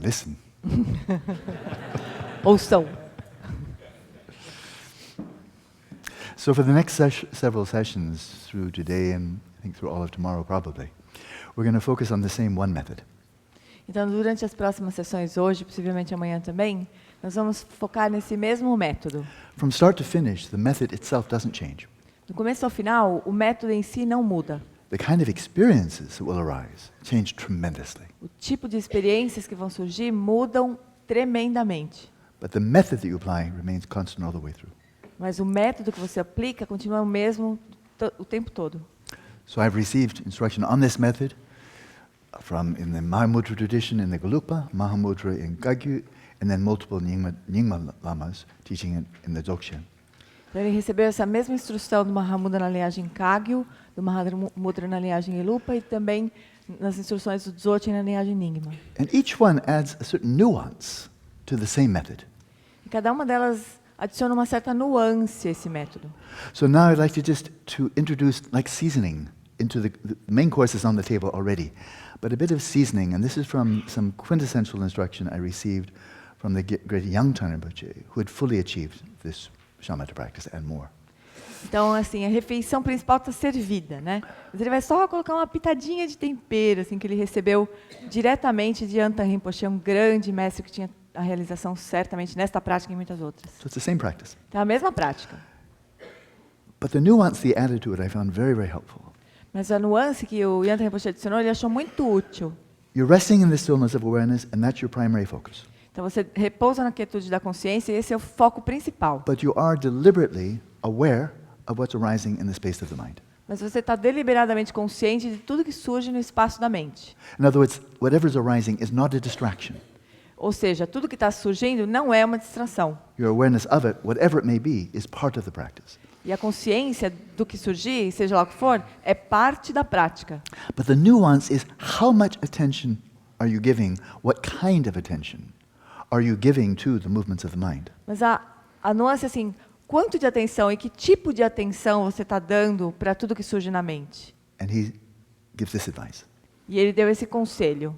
Listen. Ouçam. So for the next several sessions through today and I think through all of tomorrow probably, we're going to focus on the same one method. Então, durante as próximas sessões hoje, possivelmente amanhã também, nós vamos focar nesse mesmo método. From start to finish, the method itself doesn't change. Do começo ao final, o método em si não muda. The kind of experiences that will arise change tremendously. O tipo de experiências que vão surgir mudam tremendamente. But the method that you apply remains constant all the way through. Mas o método que você aplica continua o mesmo o tempo todo. So I've received instruction on this method from in the Mahamudra tradition in the Gelugpa, Mahamudra in Kagyu, and then multiple Nyingma lamas teaching it in the Dzogchen. Então, ele recebeu essa mesma instrução do Mahamudra na linhagem Kagyu, do Mahamudra na linhagem Gelugpa e também nas instruções do Dzogchen na linhagem Nyingma. And each one adds a certain nuance to the same method. E cada uma delas adiciona uma certa nuance a esse método. So now I'd like to introduce like seasoning into the main course is on the table already, but a bit of seasoning, and this is from some quintessential instruction I received from the great Yangtang Rinpoche, who had fully achieved this shamatha practice and more. Então, assim, a refeição principal está servida, né? Mas ele vai só colocar uma pitadinha de tempero, assim, que ele recebeu diretamente de Yangtang Rinpoche, um grande mestre que tinha a realização certamente nesta prática e em muitas outras. So it's the same practice. Então, a mesma prática. But the nuance they added to it I found very, very helpful. Mas a nuance que o Yangtang Rinpoche adicionou, ele achou muito útil. You're resting in the stillness of awareness, and that's your primary focus. Então, você repousa na quietude da consciência e esse é o foco principal. But you are deliberately aware of what's arising in the space of the mind. Mas você está deliberadamente consciente de tudo que surge no espaço da mente. In other words, whatever's arising is not a distraction. Ou seja, tudo que está surgindo não é uma distração. Your awareness of it, whatever it may be, is part of the practice. E a consciência do que surgir, seja lá o que for, é parte da prática. But the nuance is how much attention are you giving, what kind of attention are you giving to the movements of the mind? Mas a nuance é assim, quanto de atenção e que tipo de atenção você está dando para tudo que surge na mente? And he gives this advice. E ele deu esse conselho.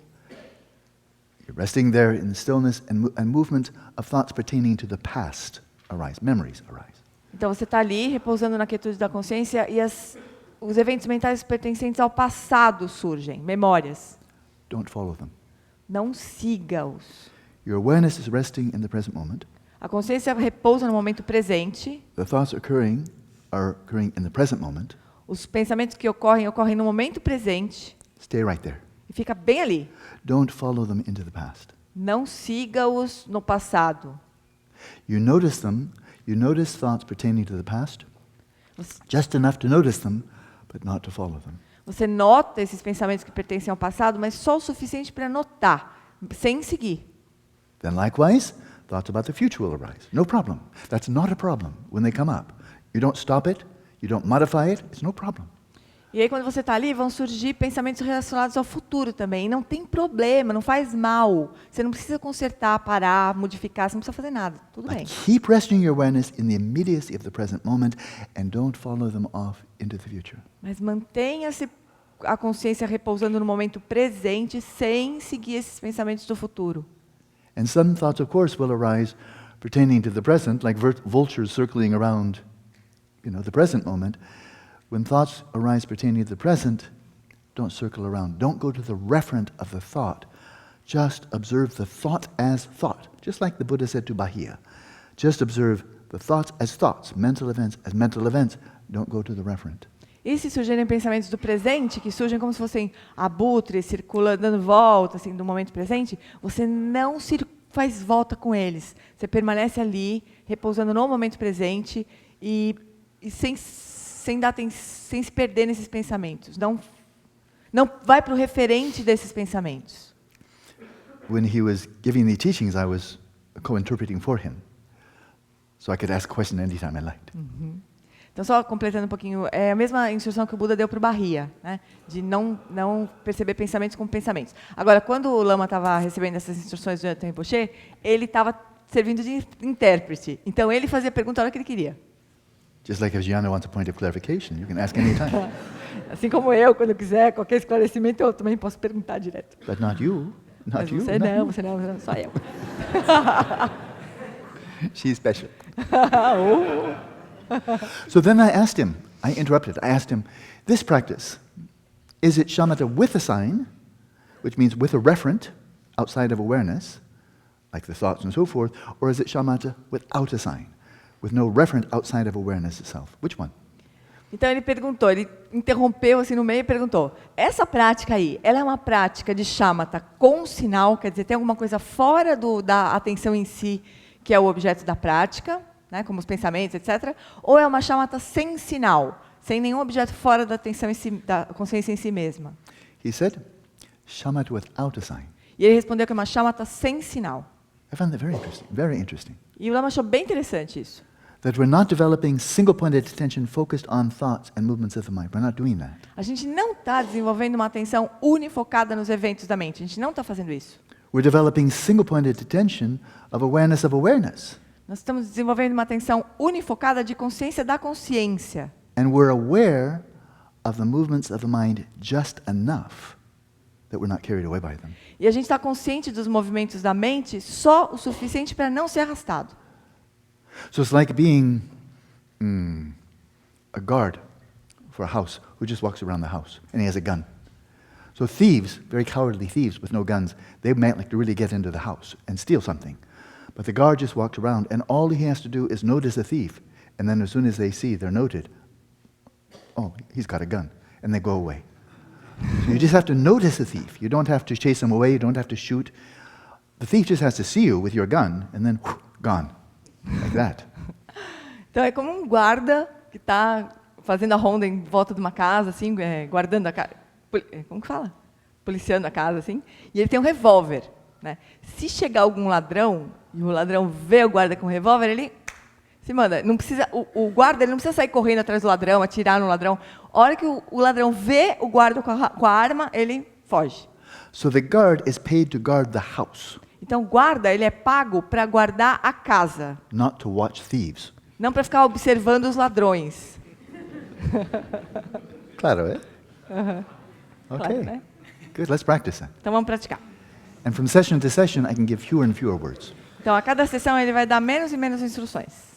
You're resting there in stillness, and movement of thoughts pertaining to the past arise, memories arise. Então você está ali, repousando na quietude da consciência, e os eventos mentais pertencentes ao passado surgem, memórias. Don't follow them. Não siga-os. Your awareness is resting in the present moment. A consciência repousa no momento presente. The thoughts are occurring in the present moment. Os pensamentos que ocorrem no momento presente. Stay right there. E fica bem ali. Don't follow them into the past. Não siga-os no passado. You notice them. You notice thoughts pertaining to the past, Você, just enough to notice them, but not to follow them. você nota esses pensamentos que pertencem ao passado, mas só o suficiente para notar, sem seguir. Then likewise, thoughts about the future will arise. No problem. That's not a problem when they come up. You don't stop it. You don't modify it. It's no problem. E aí, quando você está ali, vão surgir pensamentos relacionados ao futuro também. E não tem problema, não faz mal. Você não precisa consertar, parar, modificar, você não precisa fazer nada. Tudo bem. But keep resting your awareness in the immediacy of the present moment and don't follow them off into the future. Mas mantenha-se a consciência repousando no momento presente, sem seguir esses pensamentos do futuro. And some thoughts, of course, will arise pertaining to the present, like vultures circling around, the present moment. When thoughts arise pertaining to the present, don't circle around. Don't go to the referent of the thought. Just observe the thought as thought, just like the Buddha said to Bahia. Just observe the thoughts as thoughts, mental events as mental events. Don't go to the referent. E se surgirem pensamentos do presente, que surgem como se fossem abutres, circulando, dando volta, assim, do momento presente, você não faz volta com eles. Você permanece ali, repousando no momento presente e sem se perder nesses pensamentos. Não vai para o referente desses pensamentos. When he was giving the teachings, I was co-interpreting for him, so I could ask a question anytime I liked. Então, só completando um pouquinho, é a mesma instrução que o Buda deu para o Bahia, né? De não perceber pensamentos como pensamentos. Agora, quando o Lama estava recebendo essas instruções do Yangtang Rinpoche, ele estava servindo de intérprete. Então, ele fazia a pergunta a hora que ele queria. Just like if Gianna wants a point of clarification, you can ask anytime. Assim como eu, quando eu quiser qualquer esclarecimento, eu também posso perguntar direto. But not you. Mas Not you. você not you. você não, só eu. She's special. Oh. So then I interrupted. I asked him, this practice, is it shamatha with a sign, which means with a referent outside of awareness, like the thoughts and so forth, or is it shamatha without a sign, with no referent outside of awareness itself? Which one? Então ele interrompeu assim no meio e perguntou: essa prática aí, ela é uma prática de shamatha com sinal, quer dizer, tem alguma coisa fora da atenção em si, que é o objeto da prática, né, como os pensamentos, etc. Ou é uma shamatha sem sinal, sem nenhum objeto fora da atenção em si, da consciência em si mesma? He said, Shamat without a sign. E ele respondeu que é uma shamatha sem sinal. I found that very interesting, very interesting. E o Lama achou bem interessante isso. That we're not developing single-pointed attention focused on thoughts and movements of the mind. We're not doing that. A gente não está desenvolvendo uma atenção unifocada nos eventos da mente. A gente não está fazendo isso. We're developing single-pointed attention of awareness. Nós estamos desenvolvendo uma atenção unifocada de consciência da consciência. And we're aware of the movements of the mind just enough that we're not carried away by them. E a gente está consciente dos movimentos da mente só o suficiente para não ser arrastado. So it's like being a guard for a house who just walks around the house and he has a gun. So thieves, very cowardly thieves with no guns, they might like to really get into the house and steal something. But the guard just walks around and all he has to do is notice a thief. And then as soon as they see they're noted, oh, he's got a gun. And they go away. So you just have to notice a thief. You don't have to chase him away. You don't have to shoot. The thief just has to see you with your gun and then gone. Like that. Então é como um guarda que está fazendo a ronda em volta de uma casa, assim, guardando a casa. Como que fala? Policiando a casa, assim. E ele tem um revólver. Né? Se chegar algum ladrão e o ladrão vê o guarda com o revólver, ele se manda. Não precisa, o guarda ele não precisa sair correndo atrás do ladrão, atirar no ladrão. A hora que o ladrão vê o guarda com a arma, ele foge. So the guard is paid to guard the house. Então, o guarda ele é pago para guardar a casa, Not to watch thieves. não para ficar observando os ladrões. Claro, eh? Okay. Claro, né? Good, let's practice that. Então, vamos praticar. And from session to session, I can give fewer and fewer words. Então, a cada sessão ele vai dar menos e menos instruções.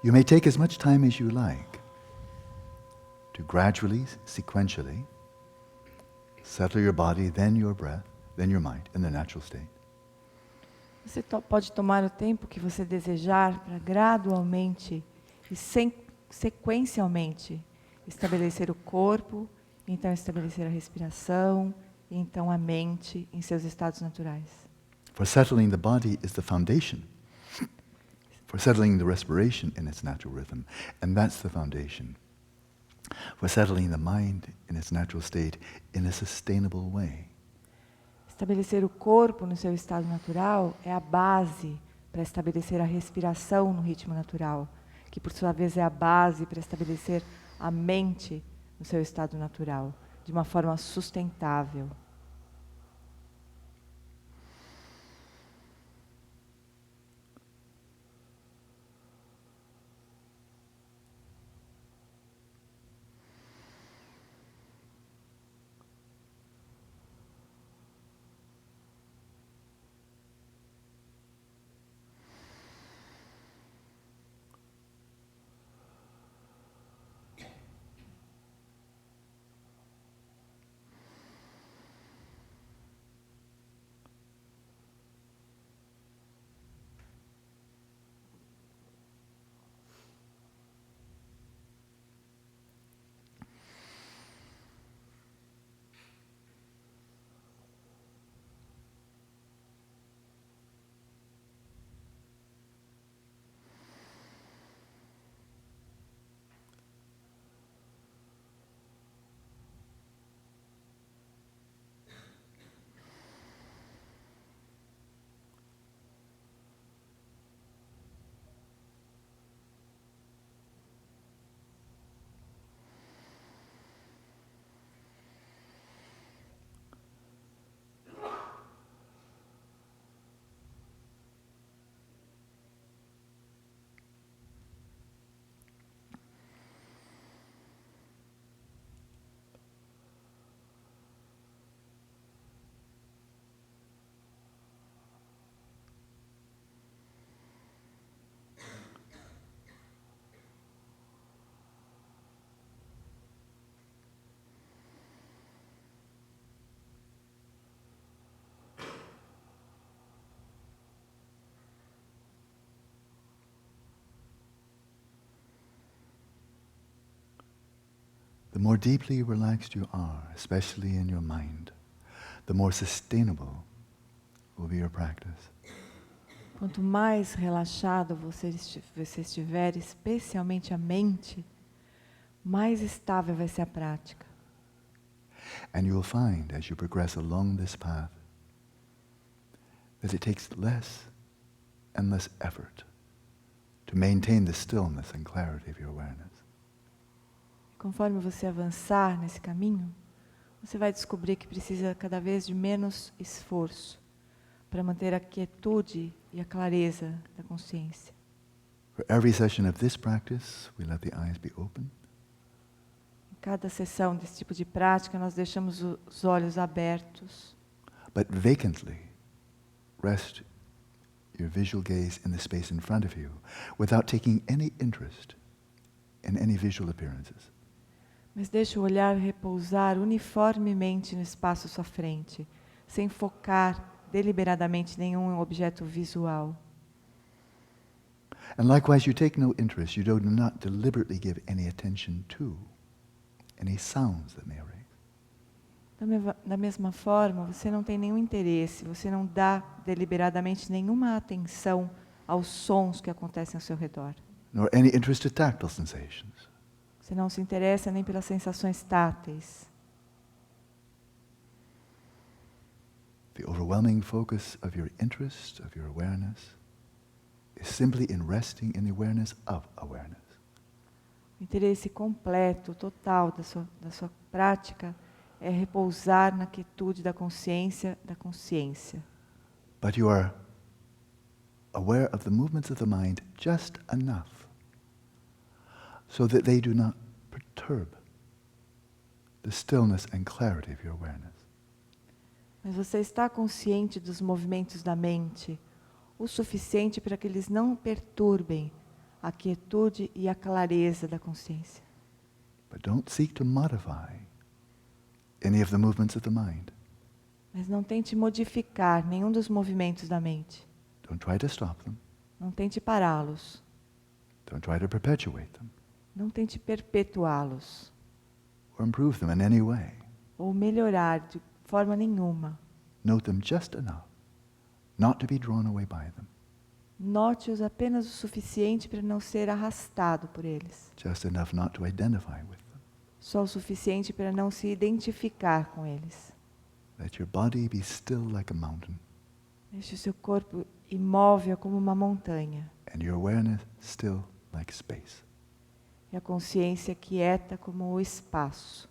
You may take as much time as you like to gradually, sequentially, settle your body, then your breath, then your mind in the natural state. Você pode tomar o tempo que você desejar para gradualmente e sequencialmente estabelecer o corpo, então estabelecer a respiração, e então a mente em seus estados naturais. For settling the body is the foundation. For settling the respiration in its natural rhythm, and that's the foundation. For settling the mind in its natural state in a sustainable way. Estabelecer o corpo no seu estado natural é a base para estabelecer a respiração no ritmo natural, que por sua vez é a base para estabelecer a mente no seu estado natural, de uma forma sustentável. the more deeply relaxed you are, especially in your mind, the more sustainable will be your practice. Quanto mais relaxado você estiver, especialmente a mente, mais estável vai ser a prática. And you will find, as you progress along this path, that it takes less and less effort to maintain the stillness and clarity of your awareness. Conforme você avançar nesse caminho, você vai descobrir que precisa cada vez de menos esforço para manter a quietude e a clareza da consciência. For every session of this practice, we let the eyes be open. Em cada sessão desse tipo de prática, nós deixamos os olhos abertos, But vacantly rest your visual gaze in the space in front of you without taking any interest in any visual appearances. mas deixe o olhar repousar uniformemente no espaço à sua frente, sem focar deliberadamente nenhum objeto visual. And likewise, you take no interest, you do not deliberately give any attention to any sounds that may arise. Da mesma forma, você não tem nenhum interesse, você não dá deliberadamente nenhuma atenção aos sons que acontecem ao seu redor. Nor any interest to tactile sensations. Você não se interessa nem pelas sensações táteis. The overwhelming focus of your interest, of your awareness, is simply in resting in the awareness of awareness. O interesse completo, total da sua prática é repousar na quietude da consciência da consciência. But you are aware of the movements of the mind just enough so that they do not perturb the stillness and clarity of your awareness. Mas você está consciente dos movimentos da mente o suficiente para que eles não perturbem a quietude e a clareza da consciência. But don't seek to modify any of the movements of the mind. Mas não tente modificar nenhum dos movimentos da mente. Don't try to stop them. Não tente pará-los. Don't try to perpetuate them Não tente perpetuá-los. or improve them in any way. Ou melhorar de forma nenhuma. Note them just enough not to be drawn away by them. Note-os apenas o suficiente para não ser arrastado por eles. Just enough not to identify with them. Só o suficiente para não se identificar com eles. Let your body be still like a mountain Deixe o seu corpo imóvel como uma montanha. and your awareness still like space. E a consciência quieta como o espaço.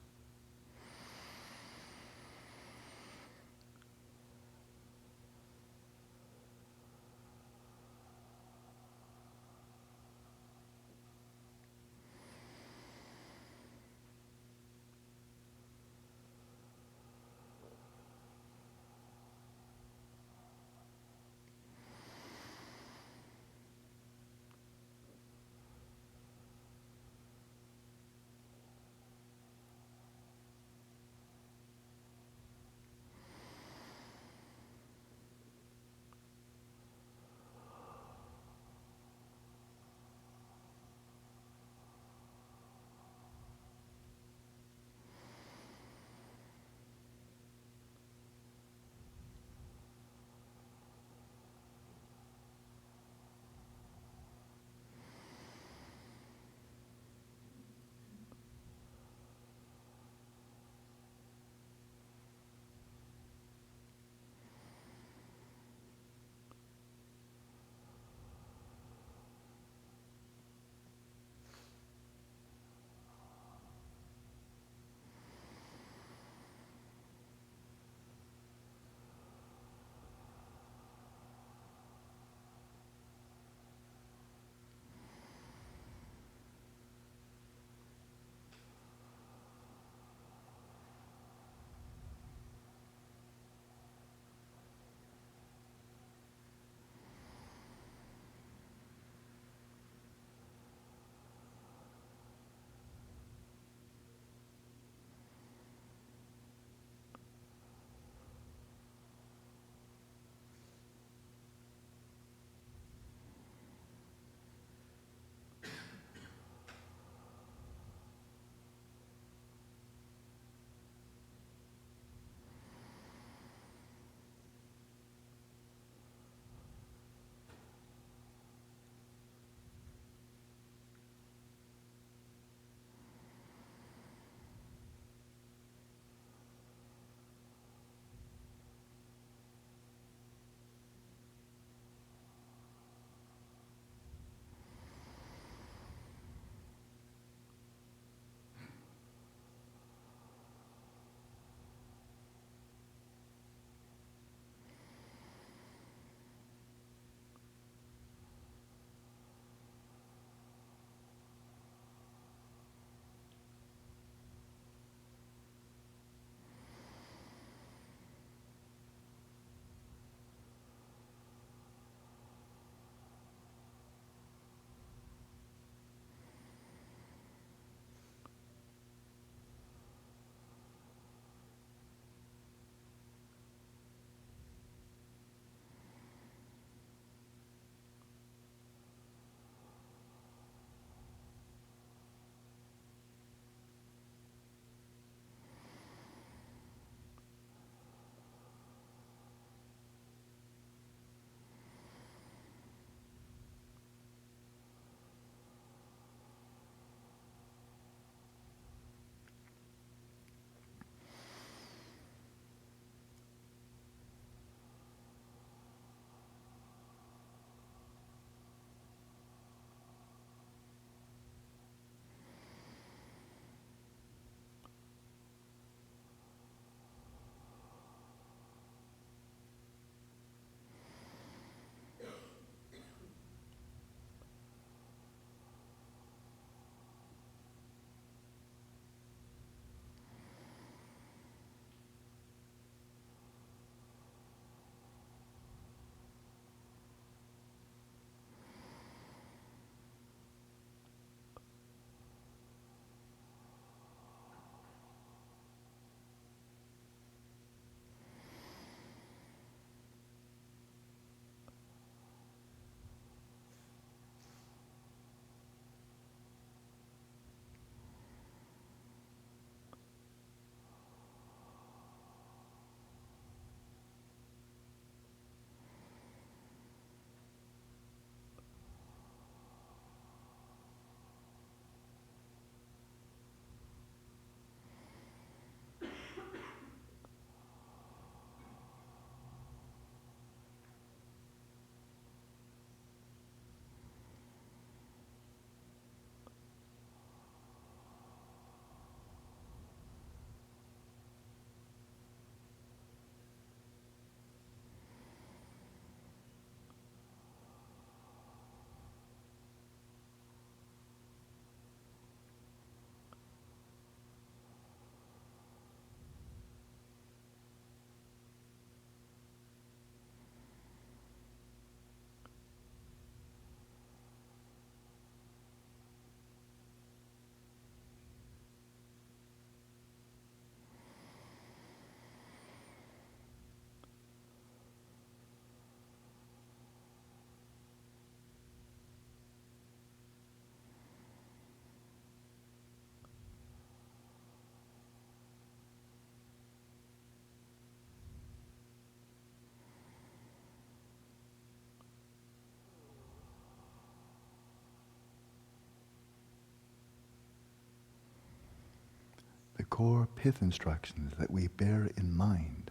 core pith instructions that we bear in mind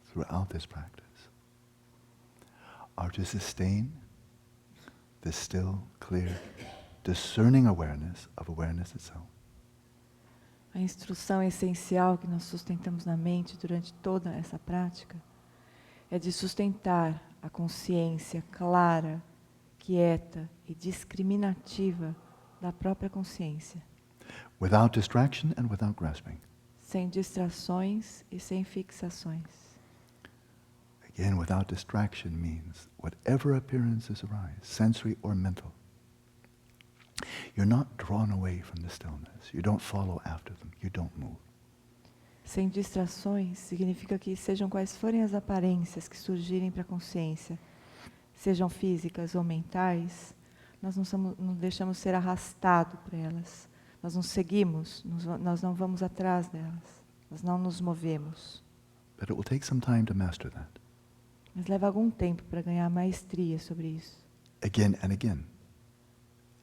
throughout this practice are to sustain this still, clear, discerning awareness of awareness itself. A instrução essencial que nós sustentamos na mente durante toda essa prática é de sustentar a consciência clara, quieta e discriminativa da própria consciência, Without distraction and without grasping. sem distrações e sem fixações. Again, without distraction means whatever appearances arise, sensory or mental, you're not drawn away from the stillness. You don't follow after them. You don't move. Sem distrações significa que sejam quais forem as aparências que surgirem para a consciência, sejam físicas ou mentais, nós não deixamos ser arrastados por elas. Nós não seguimos, nós não vamos atrás delas. Nós não nos movemos. But it will take some time to master that. Mas leva algum tempo para ganhar maestria sobre isso. Again and again.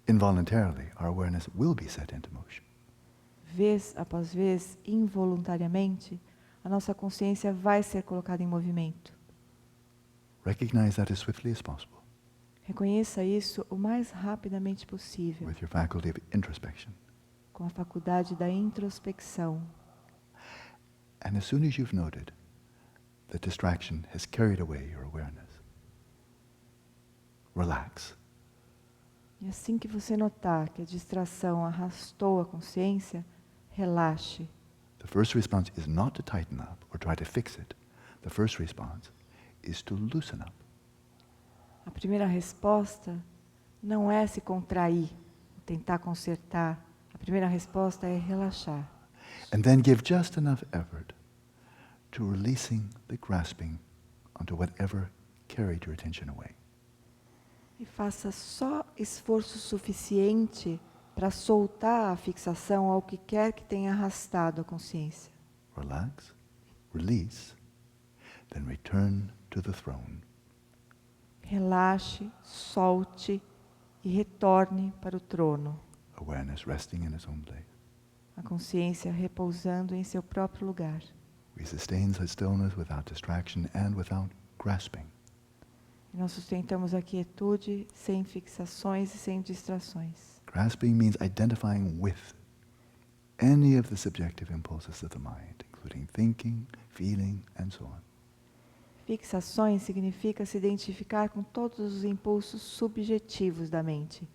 Involuntarily, our awareness will be set into motion. Vez após vez, involuntariamente, a nossa consciência vai ser colocada em movimento. Recognize that as swiftly as possible Reconheça isso o mais rapidamente possível, with your faculty of introspection. com a faculdade da introspecção. And as soon as you've noted that distraction has carried away your awareness, relax. E assim que você notar que a distração arrastou a consciência, relaxe. The first response is not to tighten up or try to fix it. The first response is to loosen up. A primeira resposta não é se contrair, tentar consertar. A primeira resposta é relaxar. And then give just enough effort to releasing the grasping onto whatever carried your attention away. E faça só esforço suficiente para soltar a fixação ao que quer que tenha arrastado a consciência. Relax, release, then return to the throne. Relaxe, solte e retorne para o trono. Awareness resting in its own place. A consciência repousando em seu próprio lugar. We sustain such stillness without distraction and without grasping. E nós sustentamos a quietude sem fixações e sem distrações. Grasping means identifying with any of the subjective impulses of the mind, including thinking, feeling, and so on. Fixações significa se identificar com todos os impulsos subjetivos da mente.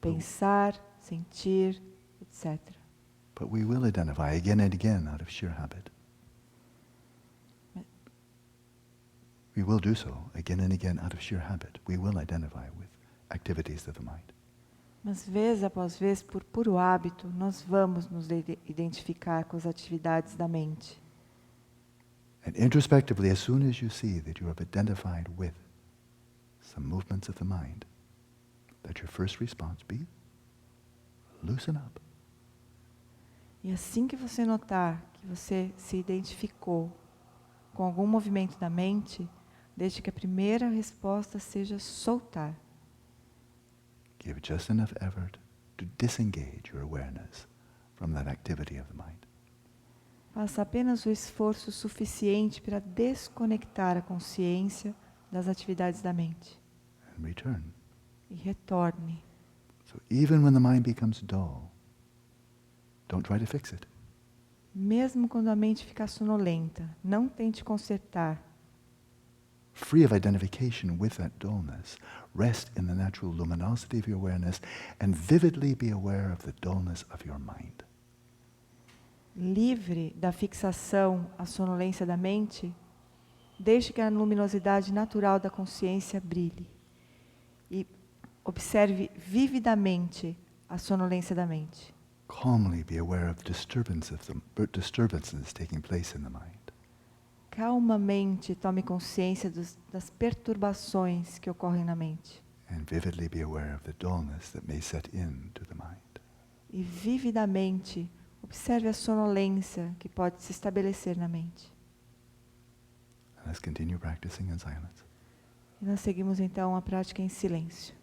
Pensar, sentir, etc. But we will identify again and again out of sheer habit. We will do so again and again out of sheer habit. We will identify with activities of the mind. Mas vez após vez, por puro hábito, nós vamos nos identificar com as atividades da mente. And introspectively, as soon as you see that you have identified with some movements of the mind, let your first response be, loosen up. E assim que você notar que você se identificou com algum movimento da mente, deixe que a primeira resposta seja soltar. Give just enough effort to disengage your awareness from that activity of the mind. Faça apenas o esforço suficiente para desconectar a consciência das atividades da mente. And return. E retorne. So even when the mind becomes dull, don't try to fix it. Mesmo quando a mente ficar sonolenta, não tente consertar. Free of identification with that dullness, rest in the natural luminosity of your awareness and vividly be aware of the dullness of your mind. Livre da fixação à sonolência da mente, deixe que a luminosidade natural da consciência brilhe. E observe vividamente a sonolência da mente. Calmly be aware of disturbances taking place in the mind. Calmamente tome consciência das perturbações que ocorrem na mente. And vividly be aware of the dullness that may set into the mind. E vividamente observe a sonolência que pode se estabelecer na mente. And let's continue practicing in silence. E nós seguimos então a prática em silêncio.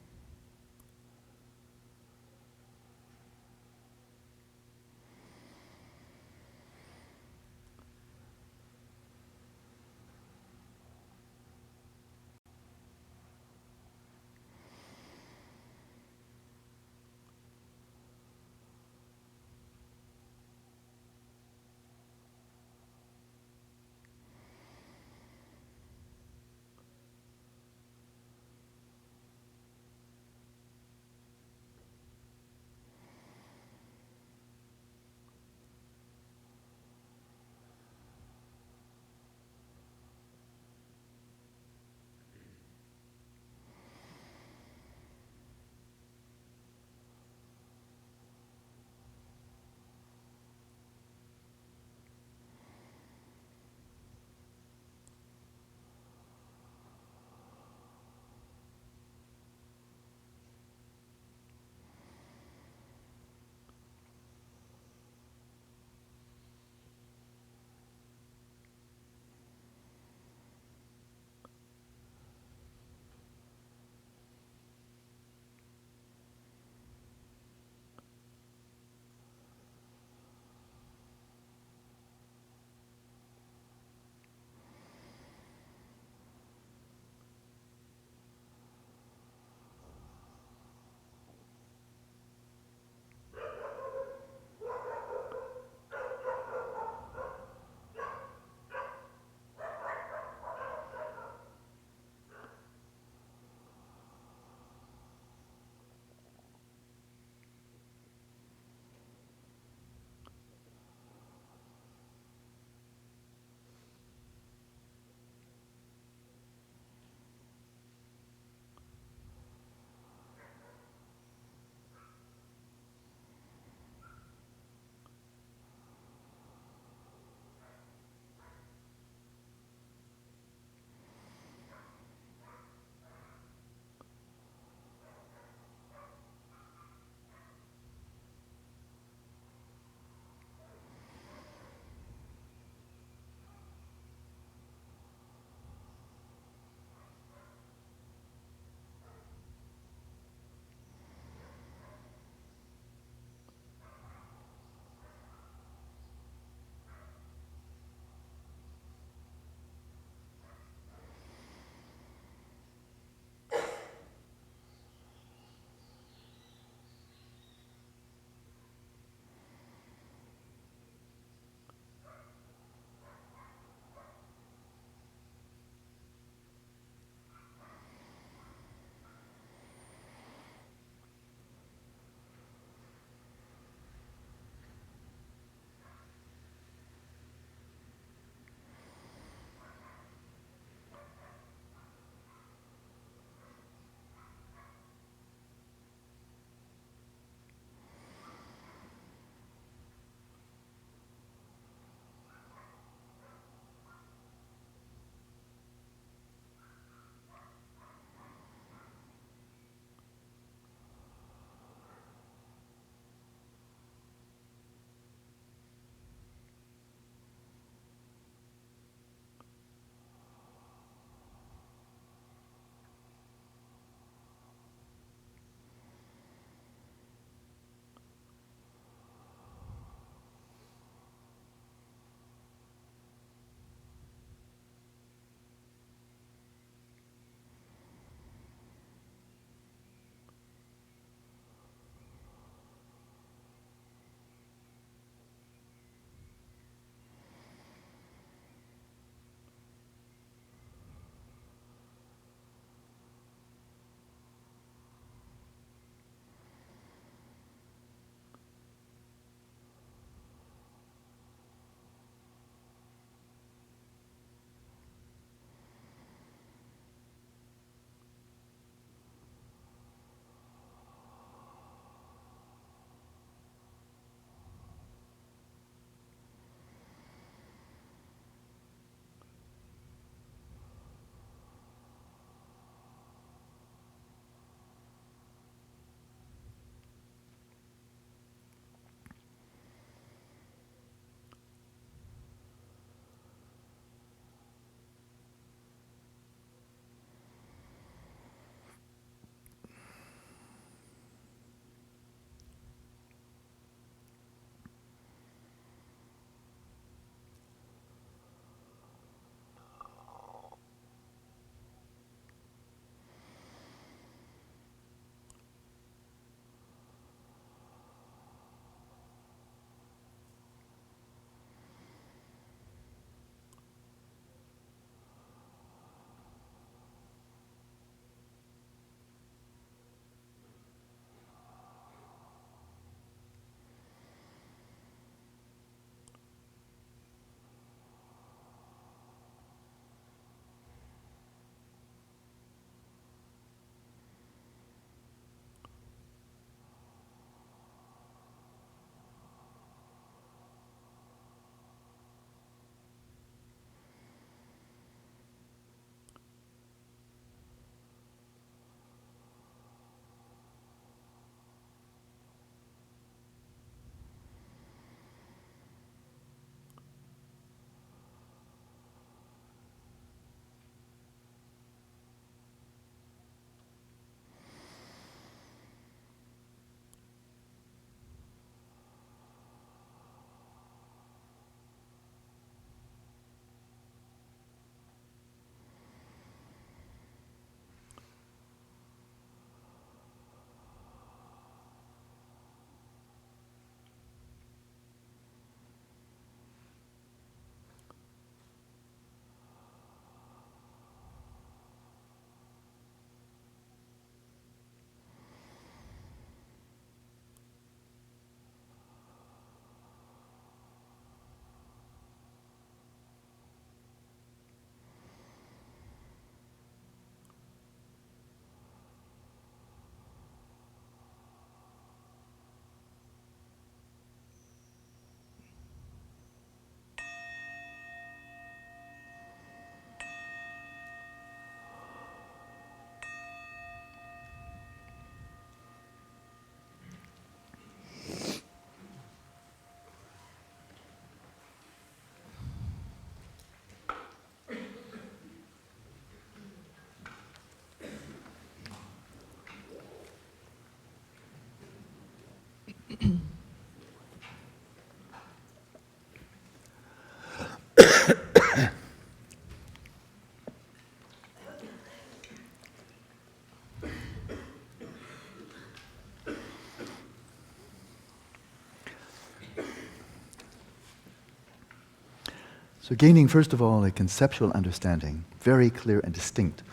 So gaining, first of all, a conceptual understanding, very clear and distinct,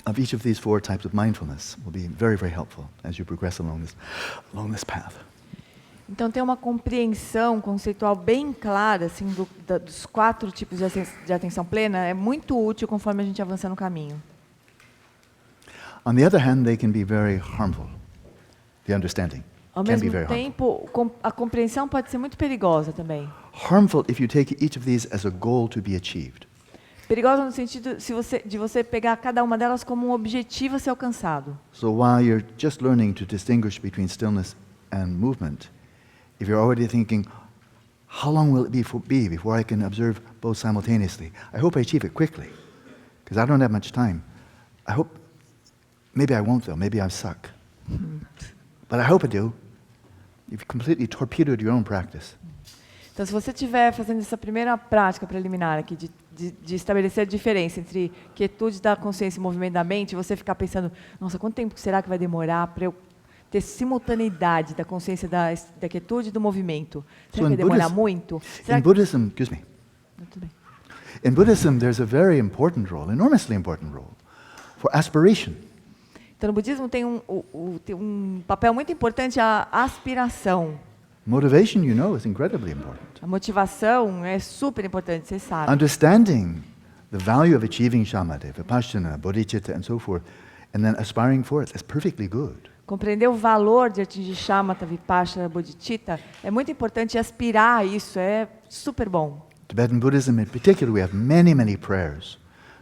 of each of these 4 types of mindfulness will be very, very helpful as you progress along this path. Então, ter uma compreensão conceitual bem clara assim, dos 4 tipos de atenção plena é muito útil conforme a gente avança no caminho. On the other hand, they can be very harmful. The understanding Ao can be mesmo very harmful. tempo, a compreensão pode ser muito perigosa também. Harmful if you take each of these as a goal to be achieved. Perigosa no sentido de você pegar cada uma delas como um objetivo a ser alcançado. So while you're just learning to distinguish between stillness and movement, if you're already thinking, how long will it be before I can observe both simultaneously? I hope I achieve it quickly, because I don't have much time. I hope, maybe I won't though, maybe I suck. But I hope I do. You've completely torpedoed your own practice. Então, se você estiver fazendo essa primeira prática preliminar aqui, de estabelecer a diferença entre quietude da consciência e movimento da mente, você ficar pensando, nossa, quanto tempo será que vai demorar para eu ter simultaneidade da consciência da quietude e do movimento? Será que vai demorar muito? In Buddhism, excuse me. Não, tudo bem. In Buddhism, there's a very important role, enormously important role, for aspiration. Então, no budismo tem um papel muito importante a aspiração. Motivation, you know, is incredibly important. A motivação é super importante, você sabe. Understanding the value of achieving shamatha, vipassana, bodhicitta, and so forth, and then aspiring for it, that's perfectly good. Compreender o valor de atingir shamatha, vipassana, bodhicitta é muito importante, aspirar a isso é super bom. Tibetan Buddhism in particular, we have many, many prayers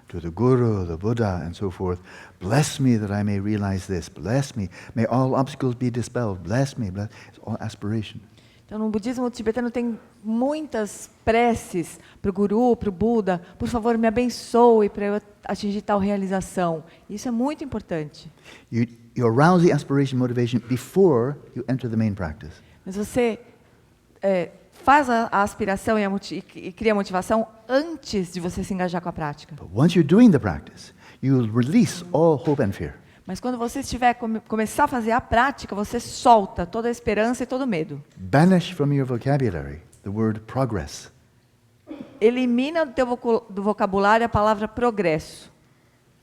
to the Guru, the Buddha, and so forth. Bless me that I may realize this. Bless me. May all obstacles be dispelled. Bless me. It's all aspiration. Então, no budismo tibetano tem muitas preces para o Guru, para o Buda. Por favor, me abençoe para eu atingir tal realização. Isso é muito importante. You arouse the aspiration motivation before you enter the main practice. Mas você faz a aspiração e cria a motivação antes de você se engajar com a prática. But once you're doing the practice, you'll release all hope and fear. Mas quando você estiver começar a fazer a prática, você solta toda a esperança e todo o medo. Banish from your vocabulary the word progress. Elimina do vocabulário a palavra progresso.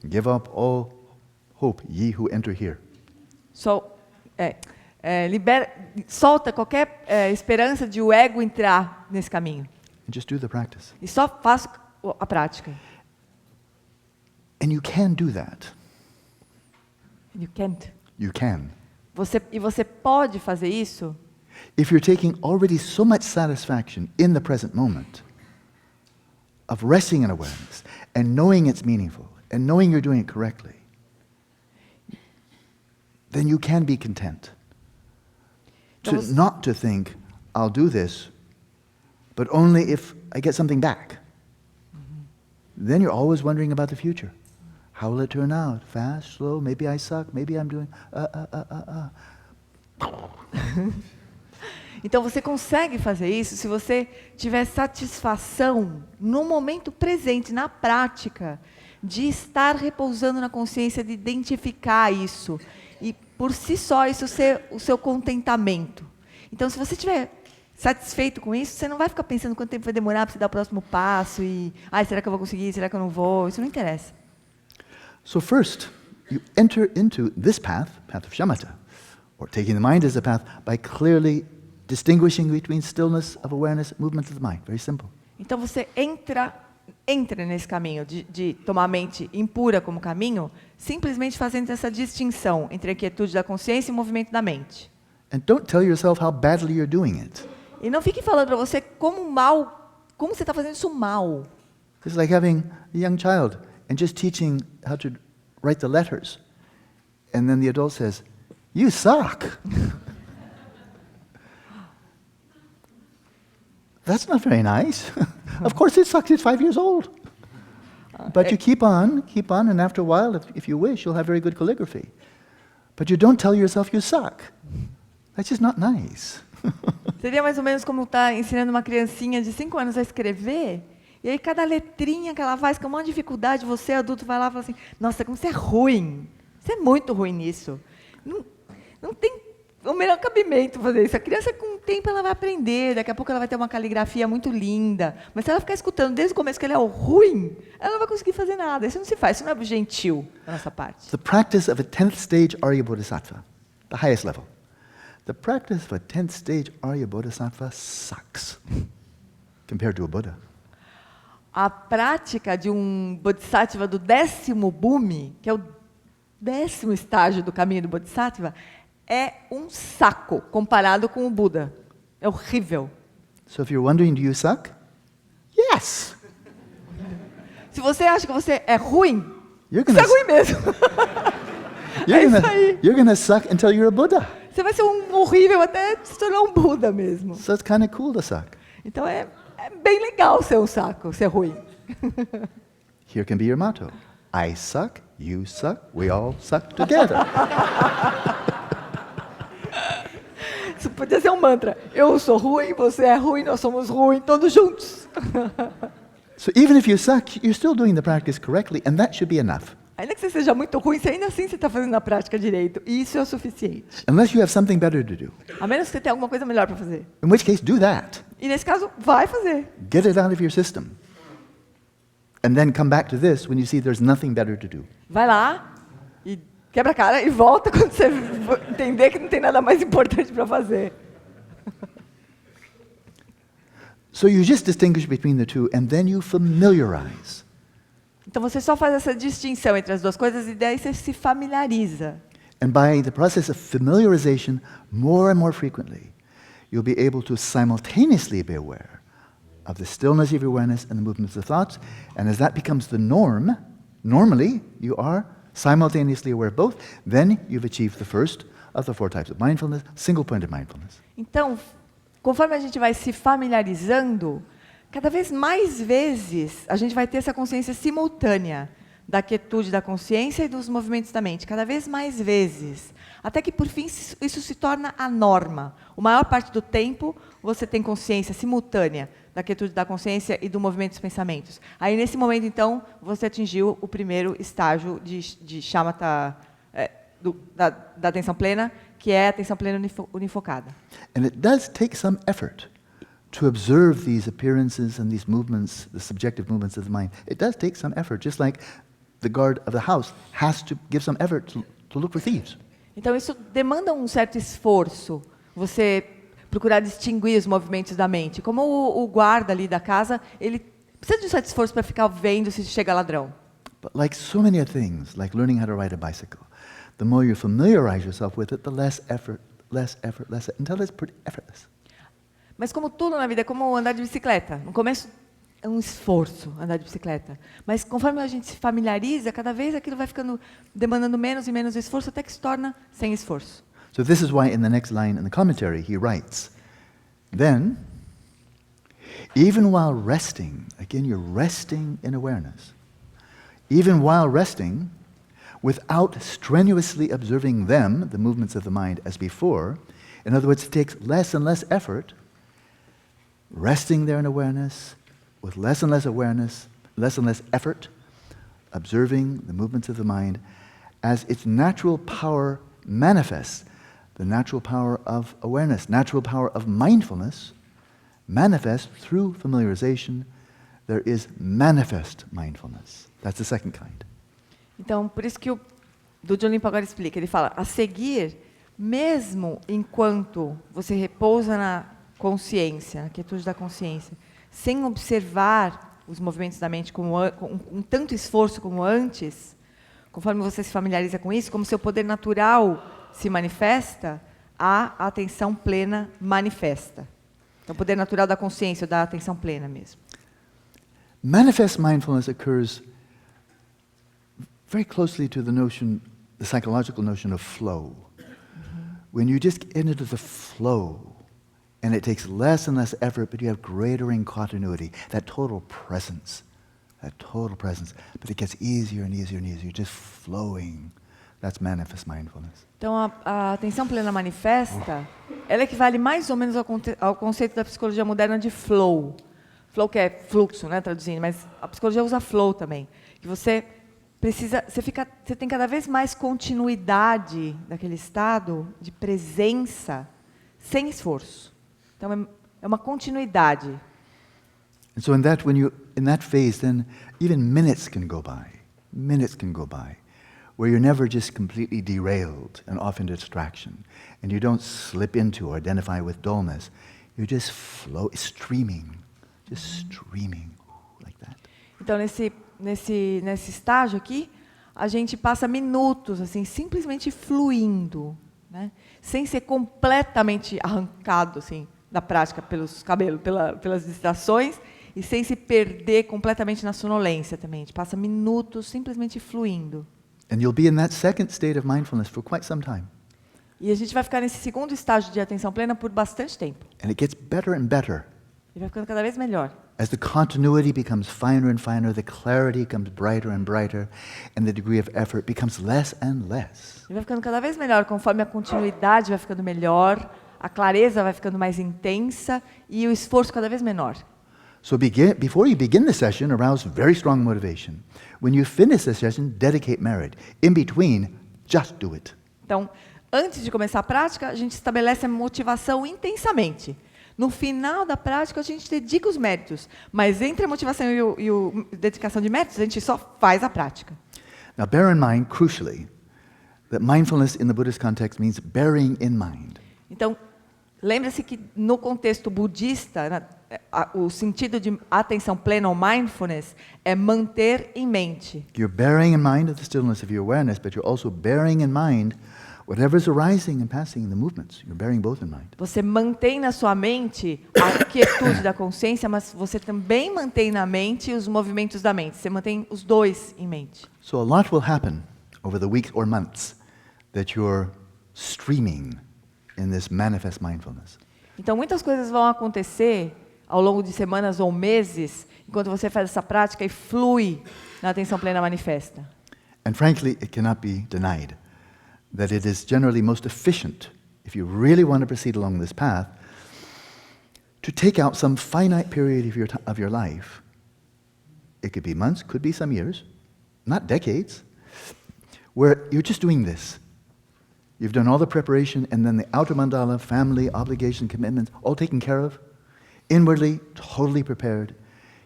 Give up all hope, ye who enter here. Solta qualquer esperança de o ego entrar nesse caminho. And just do the practice. E só faz a prática. And you can do that. You can't. You can. Você pode fazer isso If you're taking already so much satisfaction in the present moment of resting in awareness and knowing it's meaningful and knowing you're doing it correctly, then you can be content. Not to think, I'll do this, but only if I get something back. Then you're always wondering about the future. How will it turn out? Fast, slow, maybe I suck, maybe I'm doing... Então você consegue fazer isso se você tiver satisfação no momento presente, na prática, de estar repousando na consciência, de identificar isso. E por si só isso ser o seu contentamento. Então se você estiver satisfeito com isso, você não vai ficar pensando quanto tempo vai demorar para você dar o próximo passo e será que eu vou conseguir, será que eu não vou? Isso não interessa. So first, you enter into this path of shamatha, or taking the mind as a path, by clearly distinguishing between stillness of awareness, movement of the mind. Very simple. Então você entra nesse caminho de tomar a mente impura como caminho, simplesmente fazendo essa distinção entre a quietude da consciência e o movimento da mente. And don't tell yourself how badly you're doing it. E não fique falando para você como você está fazendo isso mal. It's like having a young child and just teaching how to write the letters. And then the adult says, "You suck." That's not very nice. Of course it sucks, it's 5 years old. But you keep on, and after a while, if you wish, you'll have very good calligraphy. But you don't tell yourself you suck. That's just not nice. Seria mais ou menos como estar ensinando uma criancinha de 5 anos a escrever, e aí cada letrinha que ela faz com uma dificuldade, você, adulto, vai lá e fala assim, nossa, como você é ruim. Você é muito ruim nisso. Não tem o melhor cabimento fazer isso. A criança, com o tempo, ela vai aprender. Daqui a pouco ela vai ter uma caligrafia muito linda. Mas se ela ficar escutando desde o começo que ele é o ruim, ela não vai conseguir fazer nada. Isso não se faz, isso não é gentil da nossa parte. The practice of a 10th stage Arya Bodhisattva, the highest level. The practice of a 10th stage Arya Bodhisattva sucks compared to a Buddha. A prática de um Bodhisattva do 10º bhumi, que é o 10º estágio do caminho do Bodhisattva, é um saco comparado com o Buda. É horrível. So if you're wondering, do you suck? Yes! Se você acha que você é ruim, You're você gonna, é ruim mesmo. É isso aí. you're gonna suck until you're a Buddha. Você vai ser um horrível até se tornar um Buda mesmo. So it's kind of cool to suck. Então é bem legal ser um saco, ser ruim. Here can be your motto. I suck, you suck, we all suck together. Isso podia ser um mantra. Eu sou ruim, você é ruim, nós somos ruins, todos juntos. So even if you suck, you're still doing the practice correctly, and that should be enough. Ainda que você seja muito ruim, ainda assim você está fazendo a prática direito. E isso é o suficiente. Unless you have something better to do. A menos que você tenha alguma coisa melhor para fazer. In which case, do that. E nesse caso, vai fazer. Get it out of your system. And then come back to this when you see there's nothing better to do. Vai lá e quebra a cara e volta quando você entender que não tem nada mais importante para fazer. So you just distinguish between the two, and then you familiarize. Então você só faz essa distinção entre as duas coisas e daí você se familiariza. And by the process of familiarization, more and more frequently, you'll be able to simultaneously be aware of the stillness of your awareness and the movements of thoughts. And as that becomes the norm, normally you are simultaneously aware of both, then you've achieved the first of the 4 types of mindfulness, single-pointed mindfulness. Então, conforme a gente vai se familiarizando, cada vez mais vezes a gente vai ter essa consciência simultânea da quietude da consciência e dos movimentos da mente, cada vez mais vezes, até que por fim isso se torna a norma. A maior parte do tempo você tem consciência simultânea da quietude da consciência e do movimento dos pensamentos. Aí nesse momento então você atingiu o primeiro estágio de shamatha, da atenção plena, que é a atenção plena unifocada. And it does take some effort to observe these appearances and these movements, the subjective movements of the mind. It does take some effort, just like the guard of the house has to give some effort to look for thieves. Então isso demanda um certo esforço, você procurar distinguir os movimentos da mente. Como o guarda ali da casa, ele precisa de um certo esforço para ficar vendo se chega ladrão. But like so many things, like learning how to ride a bicycle, the more you familiarize yourself with it, the less effort, until it's pretty effortless. Mas como tudo na vida, é como andar de bicicleta. No começo é um esforço andar de bicicleta. Mas conforme a gente se familiariza, cada vez aquilo vai ficando demandando menos e menos esforço, até que se torna sem esforço. So this is why in the next line in the commentary he writes, then, even while resting, again you're resting in awareness, even while resting, without strenuously observing them, the movements of the mind, as before, in other words, it takes less and less effort, resting there in awareness, with less and less awareness, less and less effort, observing the movements of the mind, as its natural power manifests, the natural power of awareness, natural power of mindfulness, manifests through familiarization. There is manifest mindfulness. That's the second kind. Então, por isso que o Dudjom Limpa agora explica. Ele fala, a seguir, mesmo enquanto você repousa na consciência, na quietude da consciência, sem observar os movimentos da mente com tanto esforço como antes, conforme você se familiariza com isso, como seu poder natural se manifesta, a atenção plena manifesta. Então, o poder natural da consciência, da atenção plena mesmo. Manifest mindfulness occurs very closely to the notion, the psychological notion of flow. When you just get into the flow, and it takes less and less effort, but you have greater in continuity, that total presence, but it gets easier and easier and easier, just flowing. That's manifest mindfulness. Então, a atenção plena manifesta, ela equivale mais ou menos ao conceito da psicologia moderna de flow. Flow que é fluxo, né, traduzindo, mas a psicologia usa flow também. Que você você tem cada vez mais continuidade daquele estado de presença sem esforço. Então é uma continuidade. And so in that phase, then even minutes can go by, where you're never just completely derailed and off into distraction, and you don't slip into or identify with dullness. You just flow, streaming, like that. Então nesse estágio aqui, a gente passa minutos assim, simplesmente fluindo, né? Sem ser completamente arrancado assim da prática pelos cabelos, pelas distrações, e sem se perder completamente na sonolência também. A gente passa minutos simplesmente fluindo. And you'll be in that second state of mindfulness for quite some time. E a gente vai ficar nesse segundo estágio de atenção plena por bastante tempo. And it gets better and better. E vai ficando cada vez melhor. As the continuity becomes finer and finer, the clarity becomes brighter and brighter, and the degree of effort becomes less and less. E vai ficando cada vez melhor, conforme a continuidade vai ficando melhor, a clareza vai ficando mais intensa e o esforço cada vez menor. So before you begin the session, arouse very strong motivation. When you finish the session, dedicate merit. In between, just do it. Então, antes de começar a prática, a gente estabelece a motivação intensamente. No final da prática, a gente dedica os méritos. Mas entre a motivação e a dedicação de méritos, a gente só faz a prática. Now, bear in mind, crucially, that mindfulness in the Buddhist context means bearing in mind. Então, lembre-se que no contexto budista, o sentido de atenção plena ou mindfulness é manter em mente. You're bearing in mind the stillness of your awareness, but you're also bearing in mind whatever's arising and passing in the movements. You're bearing both in mind. Você mantém na sua mente a quietude da consciência, mas você também mantém na mente os movimentos da mente. Você mantém os dois em mente. So a lot will happen over the weeks or months that you're streaming in this manifest mindfulness. Então muitas coisas vão acontecer ao longo de semanas ou meses, enquanto você faz essa prática e flui na atenção plena manifesta. And frankly, it cannot be denied that it is generally most efficient, if you really want to proceed along this path, to take out some finite period of your life. It could be months, could be some years, not decades, where you're just doing this. You've done all the preparation, and then the outer mandala, family, obligation, commitments, all taken care of. Inwardly, totally prepared.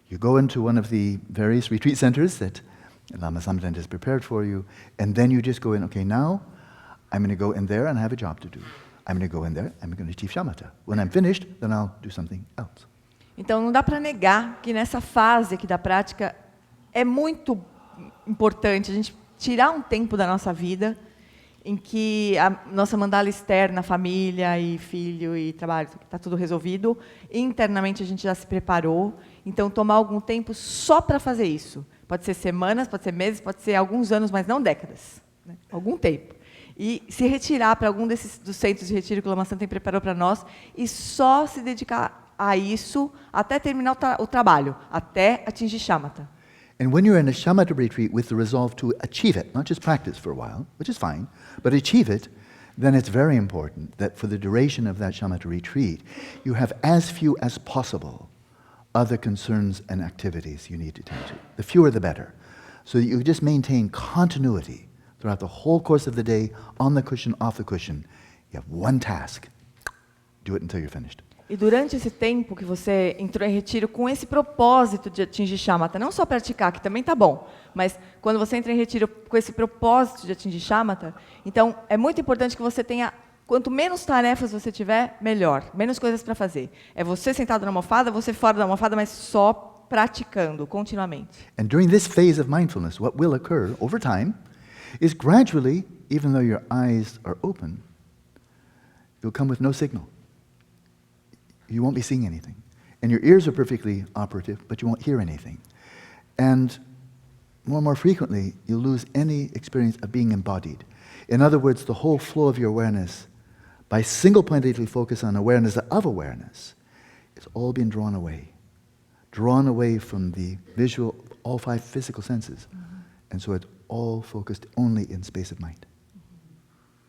You go into one of the various retreat centers that Lama Samdhana has prepared for you, and then you just go in, okay, now I'm going to go in there and I have a job to do. I'm going to go in there, I'm going to achieve shamatha. When I'm finished, then I'll do something else. Então não dá para negar que nessa fase aqui da prática é muito importante a gente tirar um tempo da nossa vida em que a nossa mandala externa, família e filho e trabalho, está tudo resolvido. Internamente a gente já se preparou. Então, tomar algum tempo só para fazer isso. Pode ser semanas, pode ser meses, pode ser alguns anos, mas não décadas. Né? Algum tempo. E se retirar para algum dos centros de retiro que o Lama Samdhana preparou para nós e só se dedicar a isso até terminar o trabalho, até atingir shamatha. And when you're in a shamatha retreat with the resolve to achieve it, not just practice for a while, which is fine, but achieve it, then it's very important that for the duration of that shamatha retreat, you have as few as possible other concerns and activities you need to tend to. The fewer the better. So that you just maintain continuity throughout the whole course of the day, on the cushion, off the cushion. You have one task. Do it until you're finished. E durante esse tempo que você entrou em retiro com esse propósito de atingir shamatha, não só praticar, que também está bom, mas quando você entra em retiro com esse propósito de atingir shamatha, então é muito importante que você tenha, quanto menos tarefas você tiver, melhor, menos coisas para fazer. É você sentado na almofada, você fora da almofada, mas só praticando continuamente. And during this phase of mindfulness, what will occur over time is gradually, even though your eyes are open, you'll come with no signal. You won't be seeing anything. And your ears are perfectly operative, but you won't hear anything. And more frequently, you'll lose any experience of being embodied. In other words, the whole flow of your awareness, by single-pointedly focus on awareness of awareness, it's all been drawn away from the visual, all five physical senses. And so it's all focused only in space of mind.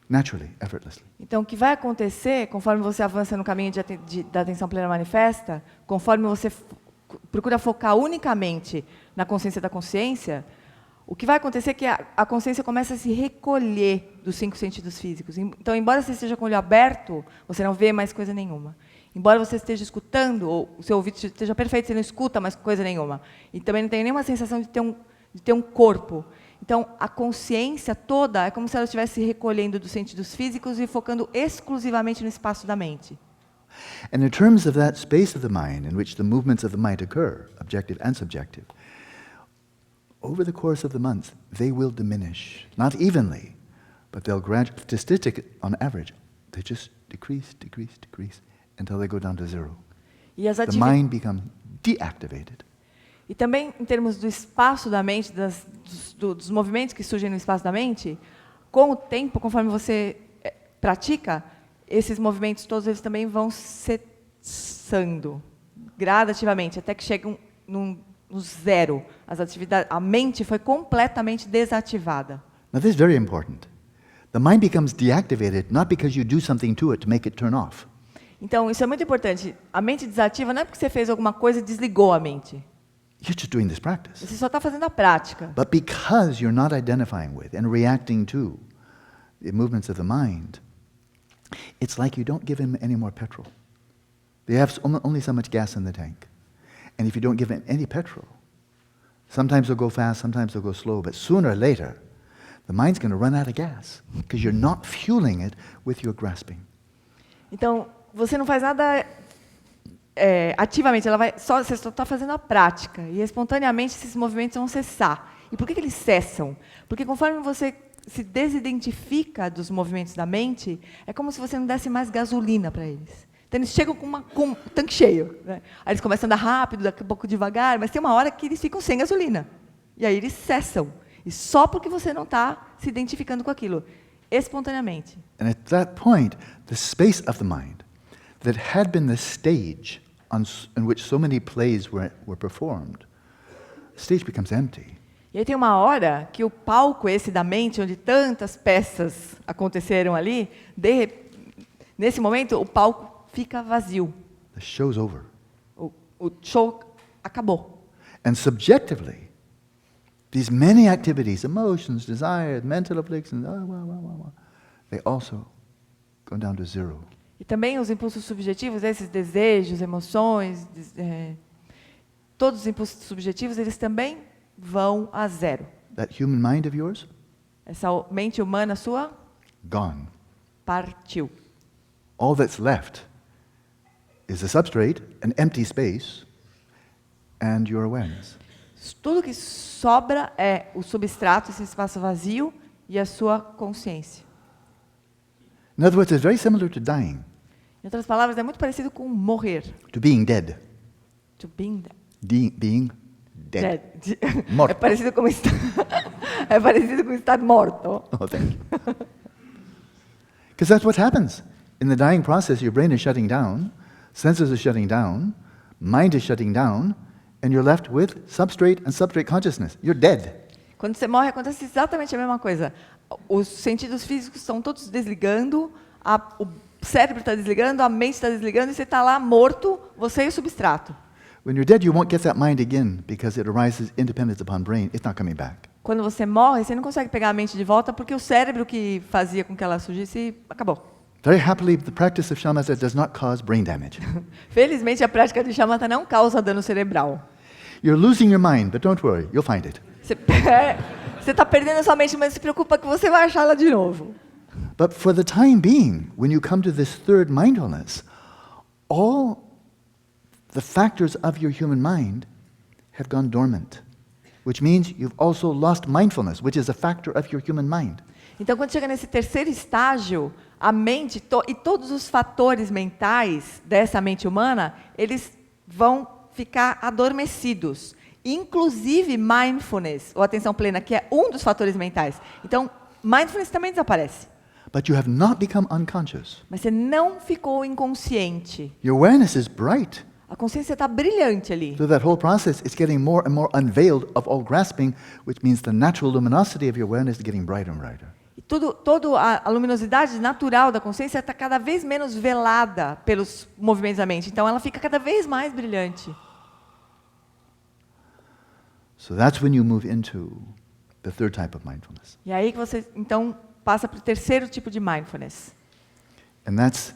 Naturally, effortlessly. Então, o que vai acontecer, conforme você avança no caminho da atenção plena manifesta, conforme você procura focar unicamente na consciência da consciência, o que vai acontecer é que a consciência começa a se recolher dos 5 sentidos físicos. Então, embora você esteja com o olho aberto, você não vê mais coisa nenhuma. Embora você esteja escutando, ou o seu ouvido esteja perfeito, você não escuta mais coisa nenhuma. E também não tem nenhuma sensação de ter um corpo. Então, a consciência toda é como se ela estivesse se recolhendo dos sentidos físicos e focando exclusivamente no espaço da mente. And in terms of that space of the mind in which the movements of the mind occur, objective and subjective, over the course of the months, they will diminish. Not evenly, but they'll gradually, on average, they just decrease, decrease, decrease, until they go down to zero. E as The mind becomes deactivated. E também, em termos do espaço da mente, dos movimentos que surgem no espaço da mente, com o tempo, conforme você pratica, esses movimentos todos eles também vão cessando gradativamente, até que chegam no zero. A mente foi completamente desativada. Now this is very important. The mind becomes deactivated not because you do something to it to make it turn off. Então, isso é muito importante. A mente desativa não é porque você fez alguma coisa e desligou a mente. You're just doing this practice. Você só está fazendo a prática. But because you're not identifying with and reacting to the movements of the mind, it's like you don't give him any more petrol. They have only so much gas in the tank. And if you don't give him any petrol, sometimes they'll go fast, sometimes they'll go slow, but sooner or later, the mind's going to run out of gas because you're not fueling it with your grasping. Então, você não faz nada ativamente, você só está fazendo a prática. E espontaneamente esses movimentos vão cessar. E por que eles cessam? Porque conforme você se desidentifica dos movimentos da mente, é como se você não desse mais gasolina para eles. Então eles chegam com um tanque cheio. Né? Aí eles começam a andar rápido, daqui a pouco devagar, mas tem uma hora que eles ficam sem gasolina. E aí eles cessam. E só porque você não está se identificando com aquilo. Espontaneamente. And at that point, the space of the mind that had been the stage in which so many plays were performed, the stage becomes empty. E aí tem uma hora que o palco esse da mente, onde tantas peças aconteceram ali, nesse momento o palco fica vazio. The show's over. O show acabou. And subjectively, these many activities, emotions, desires, mental afflictions, they also go down to zero. E também os impulsos subjetivos, esses desejos, emoções, todos os impulsos subjetivos, eles também vão a zero. That human mind of yours, Essa mente humana sua gone. partiu. All that's left is a substrate, an empty space, and your awareness. Tudo que sobra é o substrato, esse espaço vazio, e a sua consciência. In other words, it's very similar to dying, Em outras palavras, é muito parecido com morrer. to being dead. To being Being dead. dead. Morto. É parecido com estar morto. Oh, thank you. Because that's what happens. In the dying process, your brain is shutting down, senses are shutting down, mind is shutting down, and you're left with substrate and substrate consciousness. You're dead. Quando você morre, acontece exatamente a mesma coisa. Os sentidos físicos estão todos desligando, o cérebro está desligando, a mente está desligando, e você está lá morto, você e o substrato. When you're dead, you won't get that mind again because it arises independent upon brain. It's not coming back. Quando você morre, você não consegue pegar a mente de volta porque o cérebro que fazia com que ela surgisse acabou. Very happily, the practice of shamatha does not cause brain damage. Felizmente, a prática de shamatha não causa dano cerebral. You're losing your mind, but don't worry, you'll find it. Você está perdendo a sua mente, mas se preocupa que você vai achar ela de novo. But for the time being, when you come to this third mindfulness, all the factors of your human mind have gone dormant, which means you've also lost mindfulness, which is a factor of your human mind. Então, quando chega nesse terceiro estágio, a mente e todos os fatores mentais dessa mente humana, eles vão ficar adormecidos. Inclusive mindfulness, ou atenção plena, que é um dos fatores mentais. Então, mindfulness também desaparece. But you have not become unconscious. Mas você não ficou inconsciente. Your awareness is bright. A consciência está brilhante ali. So that whole process is getting more and more unveiled of all grasping, which means the natural luminosity of your awareness is getting brighter and brighter. E toda a luminosidade natural da consciência está cada vez menos velada pelos movimentos da mente. Então, ela fica cada vez mais brilhante. So that's when you move into the third type of mindfulness. E aí que você, então, passa para o terceiro tipo de mindfulness, And that's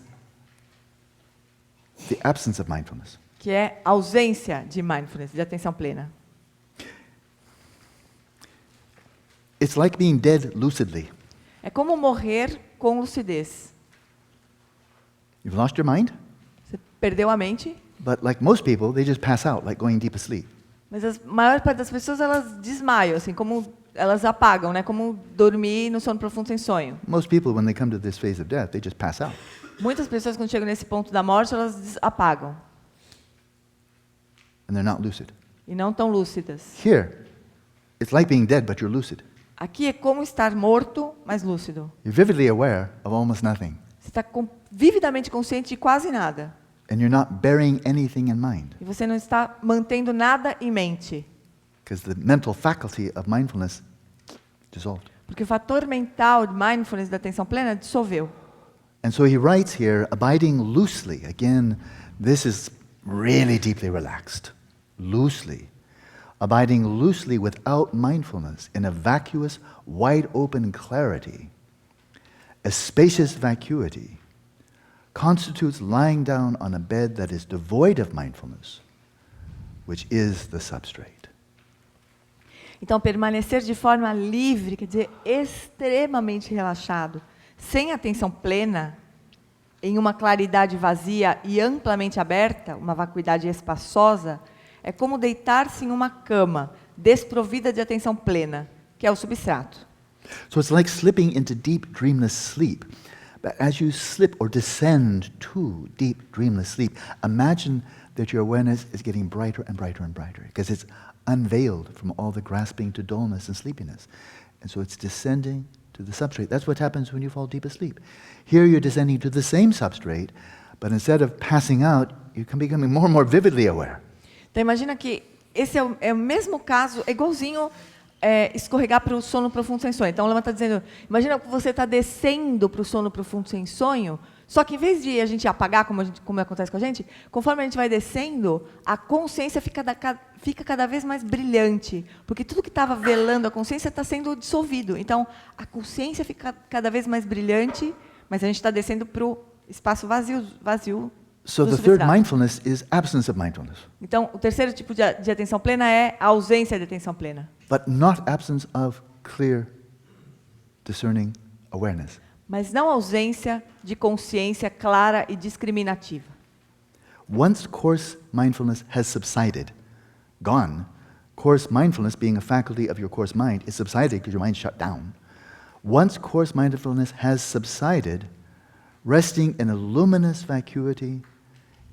the absence of mindfulness. que é ausência de mindfulness, de atenção plena. It's like being dead lucidly. É como morrer com lucidez. You've lost your mind, Você perdeu a mente, but like most people, they just pass out, like going deep asleep. mas a maior parte das pessoas elas desmaiam, assim, como elas apagam, né? Como dormir no sono profundo sem sonho. Most people, when they come to this phase of death, they just pass out. Muitas pessoas quando chegam nesse ponto da morte, elas apagam And they're not lucid. e não tão lúcidas. Here, it's like being dead, but you're lucid. Aqui é como estar morto, mas lúcido. You're vividly aware of almost nothing. Você está vividamente consciente de quase nada. And you're not bearing anything in mind. E você não está mantendo nada em mente. Because the mental faculty of mindfulness dissolved. Porque o fator mental de mindfulness, da atenção plena, dissolveu. And so he writes here, abiding loosely. Again, this is really deeply relaxed. Loosely. Abiding loosely without mindfulness in a vacuous, wide open clarity, a spacious vacuity, constitutes lying down on a bed that is devoid of mindfulness, which is the substrate. Então, permanecer de forma livre, quer dizer, extremamente relaxado, sem atenção plena, em uma claridade vazia e amplamente aberta, uma vacuidade espaçosa, é como deitar-se em uma cama desprovida de atenção plena, que é o substrato. So it's like slipping into deep dreamless sleep. But as you slip or descend to deep dreamless sleep, imagine that your awareness is getting brighter and brighter and brighter, because it's unveiled from all the grasping to dullness and sleepiness. And so it's descending to the substrate. That's what happens when you fall deep asleep. Here you're descending to the same substrate, but instead of passing out, you're becoming more and more vividly aware. Então, imagina que esse é o mesmo caso, é igualzinho escorregar para o sono profundo sem sonho. Então, o Lama está dizendo, imagina que você está descendo para o sono profundo sem sonho, só que em vez de a gente apagar, como acontece com a gente, conforme a gente vai descendo, a consciência fica cada vez mais brilhante, porque tudo que estava velando a consciência está sendo dissolvido. Então, a consciência fica cada vez mais brilhante, mas a gente está descendo para o espaço vazio. So do the third substrato. mindfulness is absence of mindfulness, Então, o terceiro tipo de atenção plena é a ausência de atenção plena. but not absence of clear, discerning awareness. Mas não ausência de consciência clara e discriminativa. Once coarse mindfulness has subsided, gone, coarse mindfulness being a faculty of your coarse mind is subsided because your mind's shut down. Once coarse mindfulness has subsided, resting in a luminous vacuity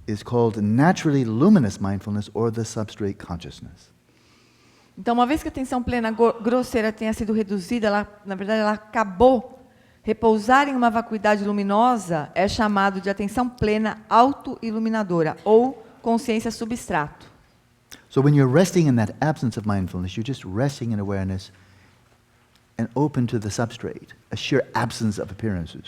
is called naturally luminous mindfulness or the substrate consciousness. Então, uma vez que a atenção plena grosseira tenha sido reduzida, na verdade, ela acabou. Repousar em uma vacuidade luminosa é chamado de atenção plena auto-iluminadora, ou consciência substrato. So when you're resting in that absence of mindfulness, you're just resting in awareness and open to the substrate, a sheer absence of appearances.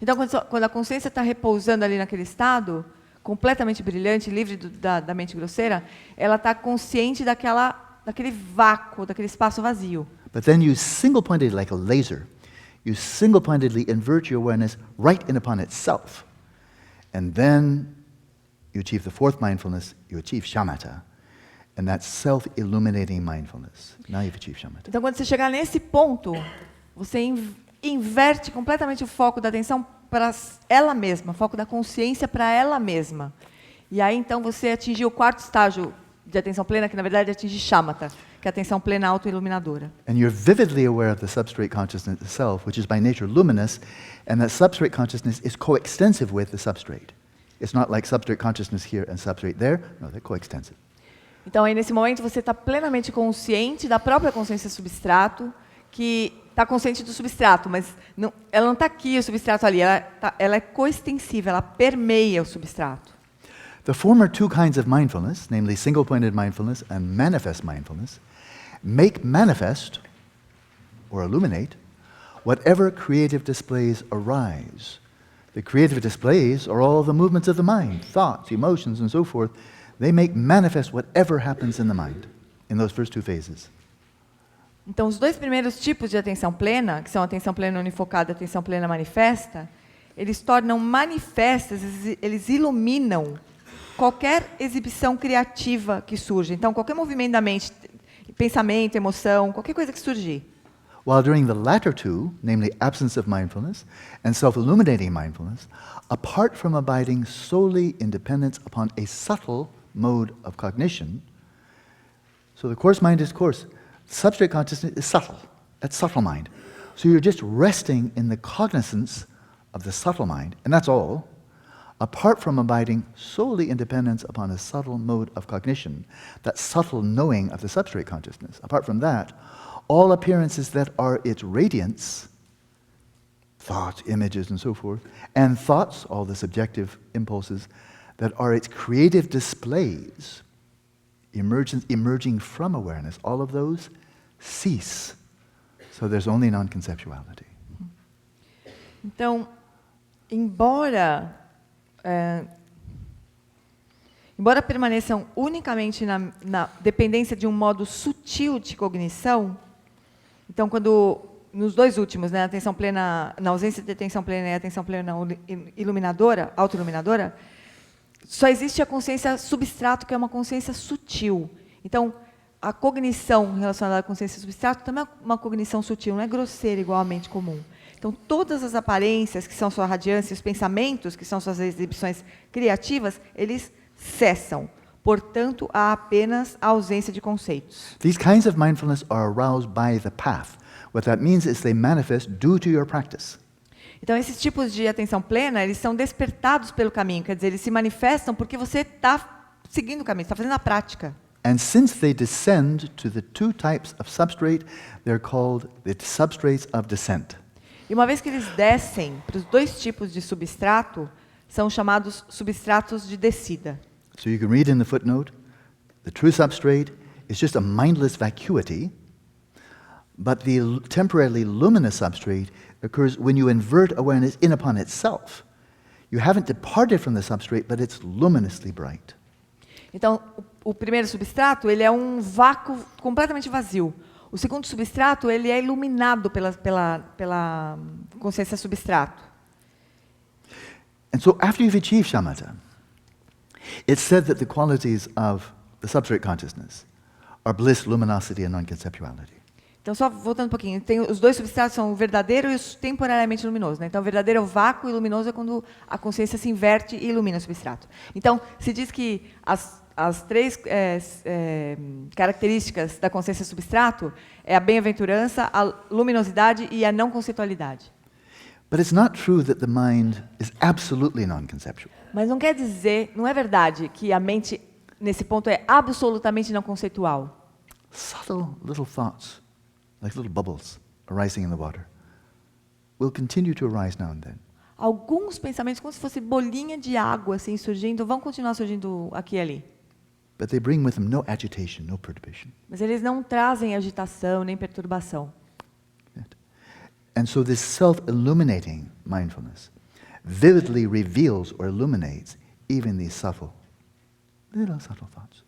Então, quando a consciência está repousando ali naquele estado, completamente brilhante, livre da mente grosseira, ela está consciente daquele vácuo, daquele espaço vazio. But then you single-pointedly, like a laser, you single-pointedly invert your awareness right in upon itself. And then you achieve the fourth mindfulness, you achieve shamatha. And that's self-illuminating mindfulness. Now you've achieved shamatha. Então, quando você chegar nesse ponto, você inverte completamente o foco da atenção para ela mesma, o foco da consciência para ela mesma. E aí, então, você atingiu o quarto estágio de atenção plena, que na verdade atinge shamatha, que é a atenção plena auto-iluminadora. And you're vividly aware of the substrate consciousness itself, which is by nature luminous, and that substrate consciousness is coextensive with the substrate. It's not like substrate consciousness here and substrate there. No, they're coextensive. Então, aí, nesse momento, você está plenamente consciente da própria consciência substrato, que está consciente do substrato, mas ela não está aqui, o substrato ali, ela é coextensiva, ela permeia o substrato. The former two kinds of mindfulness, namely single-pointed mindfulness and manifest mindfulness, make manifest, or illuminate, whatever creative displays arise. The creative displays are all the movements of the mind, thoughts, emotions, and so forth. They make manifest whatever happens in the mind in those first two phases. Então, os dois primeiros tipos de atenção plena, que são a atenção plena unifocada e a atenção plena manifesta, eles tornam manifestas, eles iluminam qualquer exibição criativa que surge. Então, qualquer movimento da mente, pensamento, emoção, qualquer coisa que surgir. While during the latter two, namely absence of mindfulness and self-illuminating mindfulness, apart from abiding solely in dependence upon a subtle mode of cognition, so the coarse mind is coarse, substrate consciousness is subtle, that's subtle mind. So you're just resting in the cognizance of the subtle mind, and that's all, apart from abiding solely in dependence upon a subtle mode of cognition, that subtle knowing of the substrate consciousness. Apart from that, all appearances that are its radiance, thoughts, images, and so forth, and thoughts, all the subjective impulses that are its creative displays, emerging from awareness, all of those cease. So there's only non-conceptuality. Então, embora permaneçam unicamente na dependência de um modo sutil de cognição, então, quando nos dois últimos, né, atenção plena, na ausência de atenção plena e atenção plena iluminadora, autoiluminadora, só existe a consciência substrato, que é uma consciência sutil. Então, a cognição relacionada à consciência substrato também é uma cognição sutil, não é grosseira igual à mente comum. Então, todas as aparências, que são sua radiância, os pensamentos, que são suas exibições criativas, eles cessam. Portanto, há apenas a ausência de conceitos. These kinds of mindfulness are aroused by the path. What that means is they manifest due to your practice. Então, esses tipos de atenção plena, eles são despertados pelo caminho, quer dizer, eles se manifestam porque você está seguindo o caminho, está fazendo a prática. And since they descend to the two types of substrate, they're called the substrates of descent. E uma vez que eles descem para os dois tipos de substrato, são chamados substratos de descida. So you can read in the footnote, the true substrate is just a mindless vacuity, but the temporarily luminous substrate occurs when you invert awareness in upon itself. You haven't departed from the substrate, but it's luminously bright. Então, o primeiro substrato, ele é um vácuo completamente vazio. O segundo substrato, ele é iluminado pela consciência substrato. And so after you've achieved shamatha, it's said that the qualities of the substrate consciousness are bliss, luminosity, and non-conceptuality. Então, só voltando um pouquinho, os dois substratos são o verdadeiro e o temporariamente luminoso. Né? Então, o verdadeiro é o vácuo e o luminoso é quando a consciência se inverte e ilumina o substrato. Então, se diz que as três características da consciência substrato é a bem-aventurança, a luminosidade e a não conceitualidade. But it's not true that the mind is absolutely non-conceptual. Mas não quer dizer, não é verdade que a mente, nesse ponto, é absolutamente não conceitual. Subtle little thoughts, like little bubbles arising in the water, will continue to arise now and then. Alguns pensamentos, como se fosse bolinha de água assim, surgindo, vão continuar surgindo aqui e ali. But they bring with them no agitation, no perturbation. Mas eles não trazem agitação nem perturbação. And so this self-illuminating mindfulness vividly reveals or illuminates even these little subtle thoughts.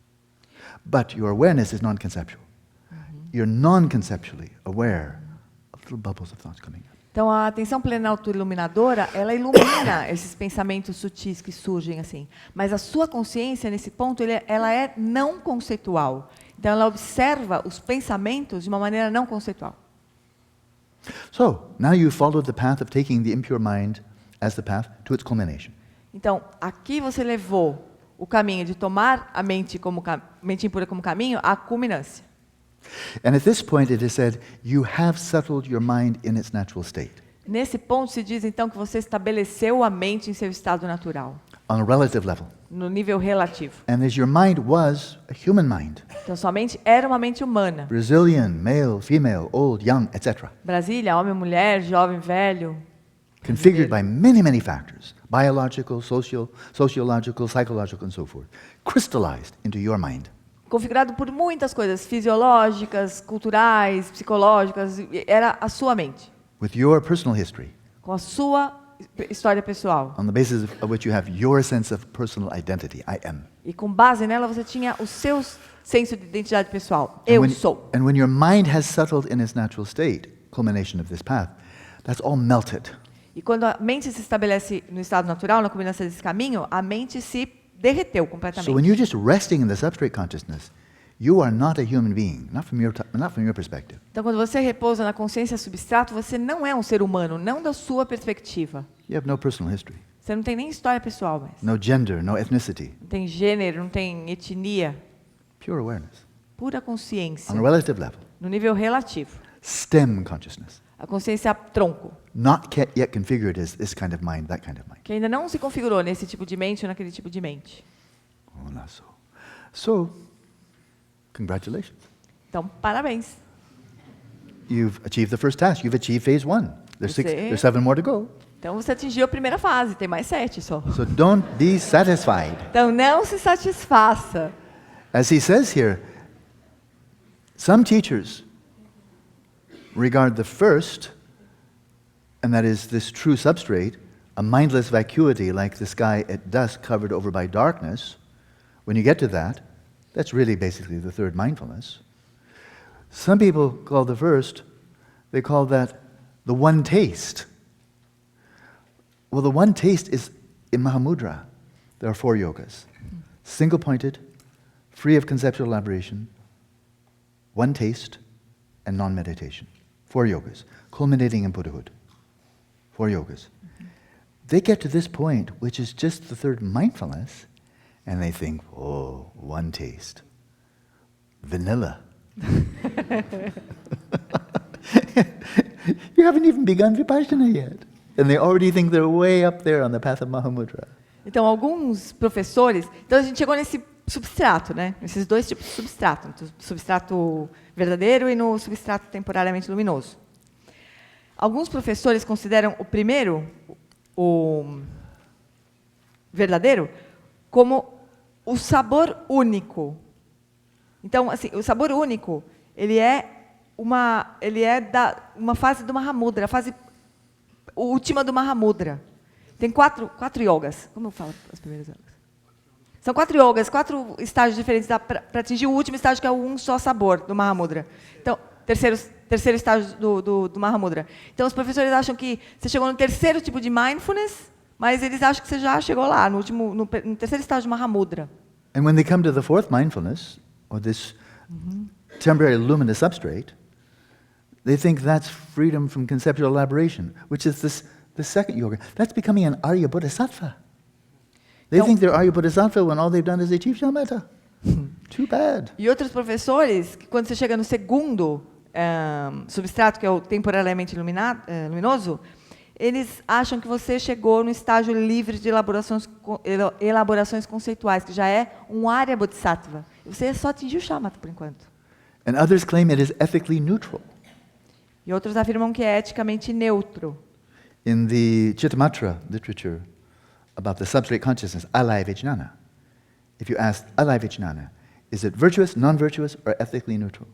But your awareness is non-conceptual. You're non-conceptually aware of little bubbles of thoughts coming in. Então, a atenção plena autoiluminadora, ela ilumina esses pensamentos sutis que surgem assim. Mas a sua consciência, nesse ponto, ela é não conceitual. Então, ela observa os pensamentos de uma maneira não conceitual. So, now you followed the path of taking the impure mind as the path to its culmination. Então, aqui você levou o caminho de tomar a mente impura como caminho à culminância. And at this point it is said, you have settled your mind in its natural state. Nesse ponto se diz então que você estabeleceu a mente em seu estado natural, On a relative level. no nível relativo. And as your mind was a human mind, Então sua mente era uma mente humana. Brazilian, male, female, old, young, etc. Brasília, homem, mulher, jovem, velho. Configured by many, many factors, biological, sociological, psychological, and so forth, crystallized into your mind. Configurado por muitas coisas fisiológicas, culturais, psicológicas, era a sua mente, With your personal history, com a sua história pessoal. on the basis of which you have your sense of personal identity. I am. E com base nela você tinha o seu senso de identidade pessoal. Eu sou. And when your mind has settled in its natural state, culmination of this path, that's all melted. E quando a mente se estabelece no estado natural, na combinação desse caminho, a mente se derreteu completamente. So when you're just resting in the substrate consciousness, you are not a human being, not from your perspective. Então, quando você repousa na consciência substrato, você não é um ser humano, não da sua perspectiva. You have no personal history, Você não tem nem história pessoal mais. no gender, no ethnicity, Não tem gênero, não tem etnia. pure awareness Pura consciência, on a relative level. no nível relativo. STEM consciousness, A consciência tronco, not yet configured as this kind of mind, that kind of mind. que ainda não se configurou nesse tipo de mente ou naquele tipo de mente. Oh, not so. So, congratulations. Então, parabéns. You've achieved the first task. You've achieved phase 1. There's 7 more to go. Então, você atingiu a primeira fase, tem mais 7 só. So don't be satisfied. Então, não se satisfaça. As he says here, some teachers regard the first, and that is this true substrate, a mindless vacuity like the sky at dusk covered over by darkness. When you get to that, that's really basically the third mindfulness. Some people call the first, they call that the one taste. Well, the one taste is in Mahamudra. There are 4 yogas. Single-pointed, free of conceptual elaboration, one taste, and non-meditation. 4 yogas, culminating in Buddhahood. 4 yogas. They get to this point, which is just the third mindfulness, and they think, oh, one taste. Vanilla. You haven't even begun Vipassana yet. And they already think they're way up there on the path of Mahamudra. Então, alguns professores... Então, a gente chegou nesse substrato, né? Esses 2 tipos de substrato. No substrato verdadeiro e no substrato temporariamente luminoso. Alguns professores consideram o primeiro, o verdadeiro, como o sabor único. Então, assim, o sabor único, ele é uma fase do Mahamudra, a fase última do Mahamudra. Tem 4 yogas. Como eu falo as primeiras yogas? São 4 yogas, 4 estágios diferentes para atingir o último estágio, que é o um só sabor do Mahamudra. Então, terceiro estágio do Mahamudra. Então, os professores acham que você chegou no terceiro tipo de mindfulness, mas eles acham que você já chegou lá, no terceiro estágio do Mahamudra. And when they come to the 4th mindfulness, or this temporary luminous substrate, they think that's freedom from conceptual elaboration, which is the second yoga. That's becoming an Arya Bodhisattva. They think they're Arya Bodhisattva when all they've done is achieve shamatha. Too bad. E outros professores, que quando você chega no segundo substrato, que é o temporariamente luminoso, eles acham que você chegou no estágio livre de elaborações conceituais, que já é um Arya Bodhisattva. Você só atingiu o shamatha por enquanto. And others claim it is ethically neutral. E outros afirmam que é eticamente neutro. In the Chittamatra literature about the substrate consciousness, alaya vijnana, if you ask alaya vijnana, is it virtuous, non-virtuous, or ethically neutral?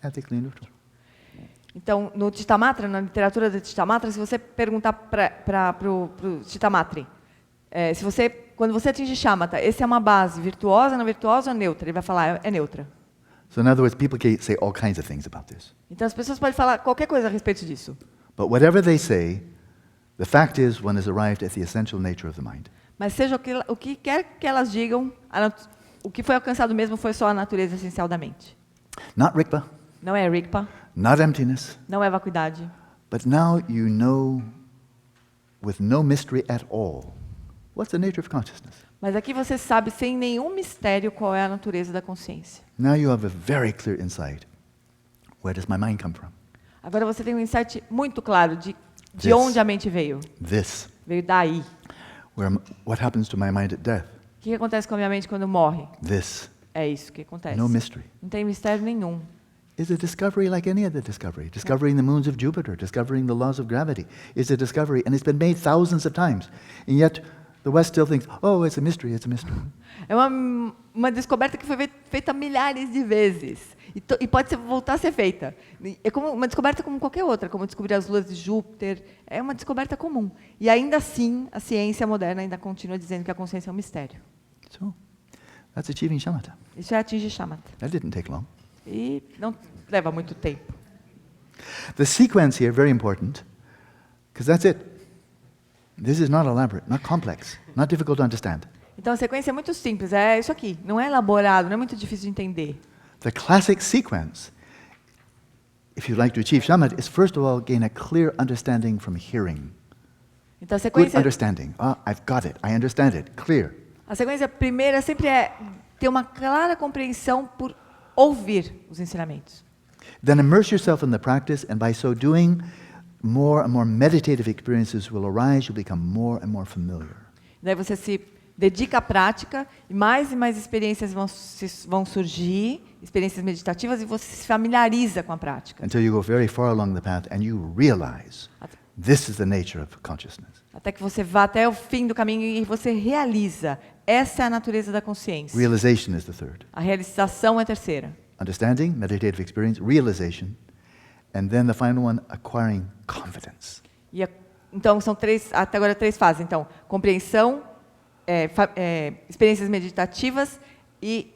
Ethically neutral. Então, no Chittamatra, na literatura do Chittamatra, se você perguntar para o Chittamatri, quando você atinge shamatha, esse é uma base virtuosa, não virtuosa ou neutra? Ele vai falar, é neutra. So in other words, people can say all kinds of things about this. Então, as pessoas podem falar qualquer coisa a respeito disso. But whatever they say, the fact is one has arrived at the essential nature of the mind. Mas seja o que quer que elas digam, o que foi alcançado mesmo foi só a natureza essencial da mente. Not Rigpa, Não é rigpa, not emptiness, não é vacuidade. but now you know with no mystery at all what's the nature of consciousness. Mas aqui você sabe sem nenhum mistério qual é a natureza da consciência. Now you have a very clear insight. Where does my mind come from? Agora você tem um insight muito claro de This. onde a mente veio. This. Veio daí. What happens to my mind at death? O que acontece com a minha mente quando morre? This. É isso que acontece. No mystery. Não tem mistério nenhum. Is a discovery like any other discovery. Discovering the moons of Jupiter, discovering the laws of gravity. Is a discovery, and it's been made thousands of times. And yet, the West still thinks, oh, it's a mystery, it's a mystery. É uma descoberta que foi feita milhares de vezes. E pode voltar a ser feita. É como uma descoberta como qualquer outra, como descobrir as luas de Júpiter. É uma descoberta comum. E ainda assim, a ciência moderna ainda continua dizendo que a consciência é um mistério. So, that's achieving shamatha. Isso já atinge shamatha. That didn't take long. E não leva muito tempo. The sequence here, very important, because that's it. This is not elaborate, not complex, not difficult to understand. Então a sequência é muito simples, é isso aqui. Não é elaborado, não é muito difícil de entender. The classic sequence, if you'd like to achieve shamatha, is first of all gain a clear understanding from hearing. Então a Good sequência, understanding. Ah, I've got it. I understand it. Clear. a sequência primeira sempre é ter uma clara compreensão por ouvir os ensinamentos. Then immerse yourself in the practice, and by so doing, more and more meditative experiences will arise. You'll become more and more familiar. Daí você se dedica à prática e mais experiências vão surgir, experiências meditativas, e você se familiariza com a prática. Until you go very far along the path and you realize this is the nature of consciousness. Até que você vá até o fim do caminho e você realiza. Essa é a natureza da consciência. Realization is the third. A realização é a terceira. Understanding, meditative experience, realization, and then the final one, acquiring confidence. Então, são até agora três fases. Então, compreensão, experiências meditativas e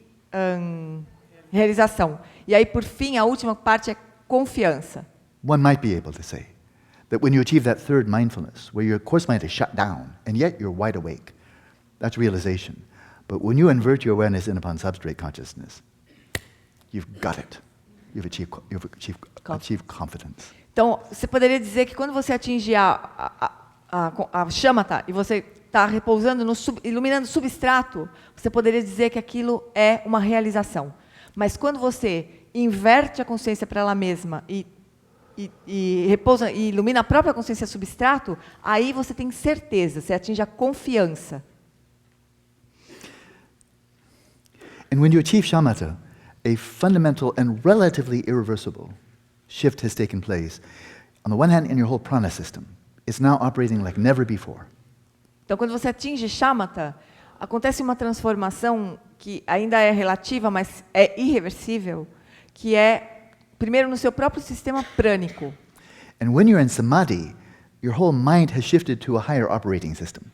realização. E aí, por fim, a última parte é confiança. One might be able to say that when you achieve that third mindfulness, where your coarse mind is shut down, and yet you're wide awake, that's realization. But when you invert your awareness in upon substrate consciousness, you've got it. You've achieved confidence. Então, você poderia dizer que quando você atinge a shamatha e você está repousando, iluminando o substrato, você poderia dizer que aquilo é uma realização. Mas quando você inverte a consciência para ela mesma e repousa e ilumina a própria consciência substrato, aí você tem certeza, você atinge a confiança. And when you achieve shamatha, a fundamental and relatively irreversible shift has taken place. On the one hand, in your whole prana system, it's now operating like never before. Então, quando você atinge shamatha, acontece uma transformação que ainda é relativa, mas é irreversível, que é, primeiro, no seu próprio sistema prânico. And when you're in samadhi, your whole mind has shifted to a higher operating system,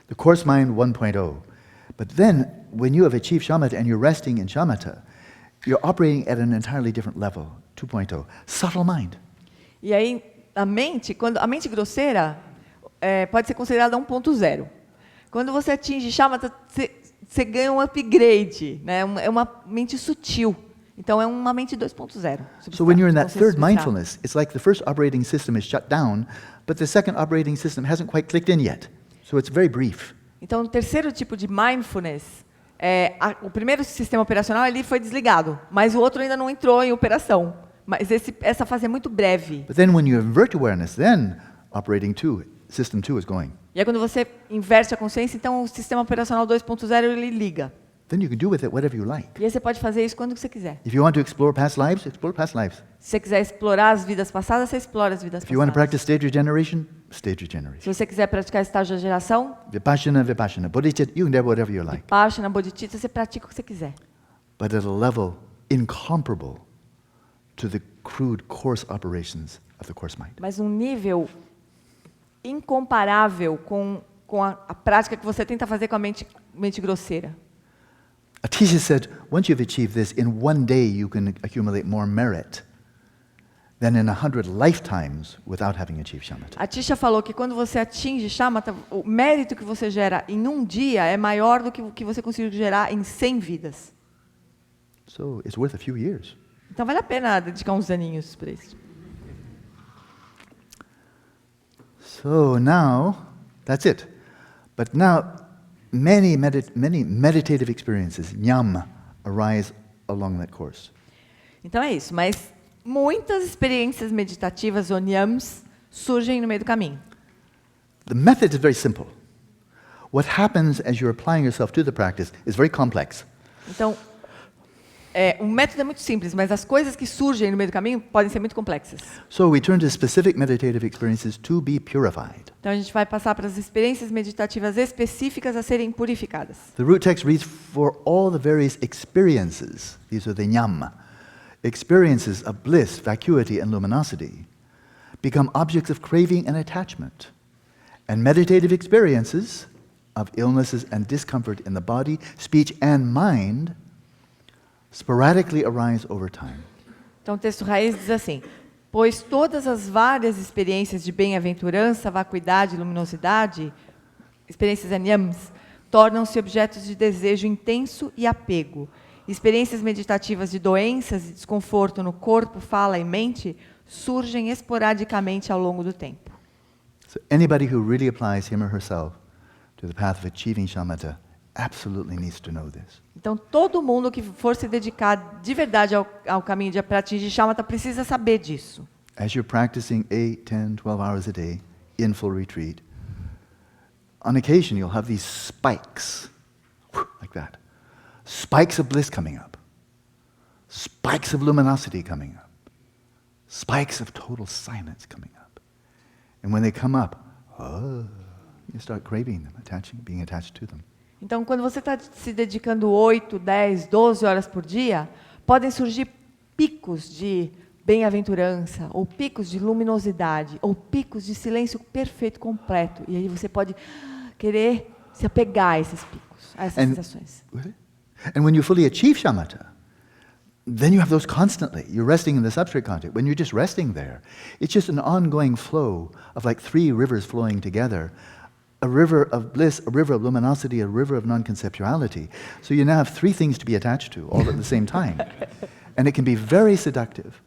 the coarse mind 1.0. But then, when you have achieved shamatha and you're resting in shamatha, you're operating at an entirely different level, 2.0, subtle mind. E aí, a mente grosseira pode ser considerada 1.0. Quando você atinge shamatha, você ganha um upgrade, né? É uma mente sutil. Então, é uma mente 2.0. So when you're in that third mindfulness, it's like the first operating system is shut down, but the second operating system hasn't quite clicked in yet. So it's very brief. Então, no terceiro tipo de mindfulness, o primeiro sistema operacional ele foi desligado, mas o outro ainda não entrou em operação. Mas essa fase é muito breve. But then when you invert awareness, then system 2 is going. E aí quando você inverte a consciência, então o sistema operacional 2.0 ele liga. Then you can do with it whatever you like. E aí você pode fazer isso quando você quiser. If you want to explore past lives, explore past lives. Se você quiser explorar as vidas passadas, você explora as vidas If you want to passadas. practice stage regeneration, stage regeneration. Se você quiser praticar estágio de geração, Vipassana, bodhicitta, you can do whatever you like. Vipassana, Bodhicitta, você pratica o que você quiser. But at a level incomparable to the crude, coarse operations of the coarse mind. Mas um nível incomparável com a prática que você tenta fazer com a mente grosseira. Atisha said, once you've achieved this, in one day you can accumulate more merit than in 100 lifetimes without having achieved shamatha. A Tisha falou que quando você atinge shamatha, o mérito que você gera em um dia é maior do que o que você conseguiu gerar em 100 vidas. So it's worth a few years. Então vale a pena dedicar uns aninhos para isso. So now, that's it. But now, many meditative experiences, nyam, arise along that course. Então é isso, mas muitas experiências meditativas, ou nyams, surgem no meio do caminho. The method is very simple. What happens as you're applying yourself to the practice is very complex. Então, o método é muito simples, mas as coisas que surgem no meio do caminho podem ser muito complexas. So we turn to specific meditative experiences to be purified. Então a gente vai passar para as experiências meditativas específicas a serem purificadas. The root text reads, for all the various experiences, these are the nyam, experiences of bliss, vacuity, and luminosity become objects of craving and attachment, and meditative experiences of illnesses and discomfort in the body, speech, and mind sporadically arise over time. Então o texto raiz diz assim: pois todas as várias experiências de bem-aventurança, vacuidade e luminosidade, experiências anyams, tornam-se objetos de desejo intenso e apego. Experiências meditativas de doenças e desconforto no corpo, fala e mente surgem esporadicamente ao longo do tempo. So anybody who really applies him or herself to the path of achieving shamatha absolutely needs to know this. Então, todo mundo que for se dedicar de verdade ao caminho para atingir shamatha precisa saber disso. As you're practicing 8, 10, 12 hours a day in full retreat, on occasion you'll have these spikes, like that. Spikes of bliss coming up. Spikes of luminosity coming up. Spikes of total silence coming up. And when they come up, you start craving them, being attached to them. Então, quando você está se dedicando 8, 10, 12 horas por dia, podem surgir picos de bem-aventurança, ou picos de luminosidade, ou picos de silêncio perfeito, completo. E aí você pode querer se apegar a esses picos, a essas sensações. And when you fully achieve shamatha, then you have those constantly. You're resting in the substrate contact. When you're just resting there, it's just an ongoing flow of like 3 rivers flowing together. A river of bliss, a river of luminosity, a river of non-conceptuality. So you now have 3 things to be attached to all at the same time. And it can be very seductive.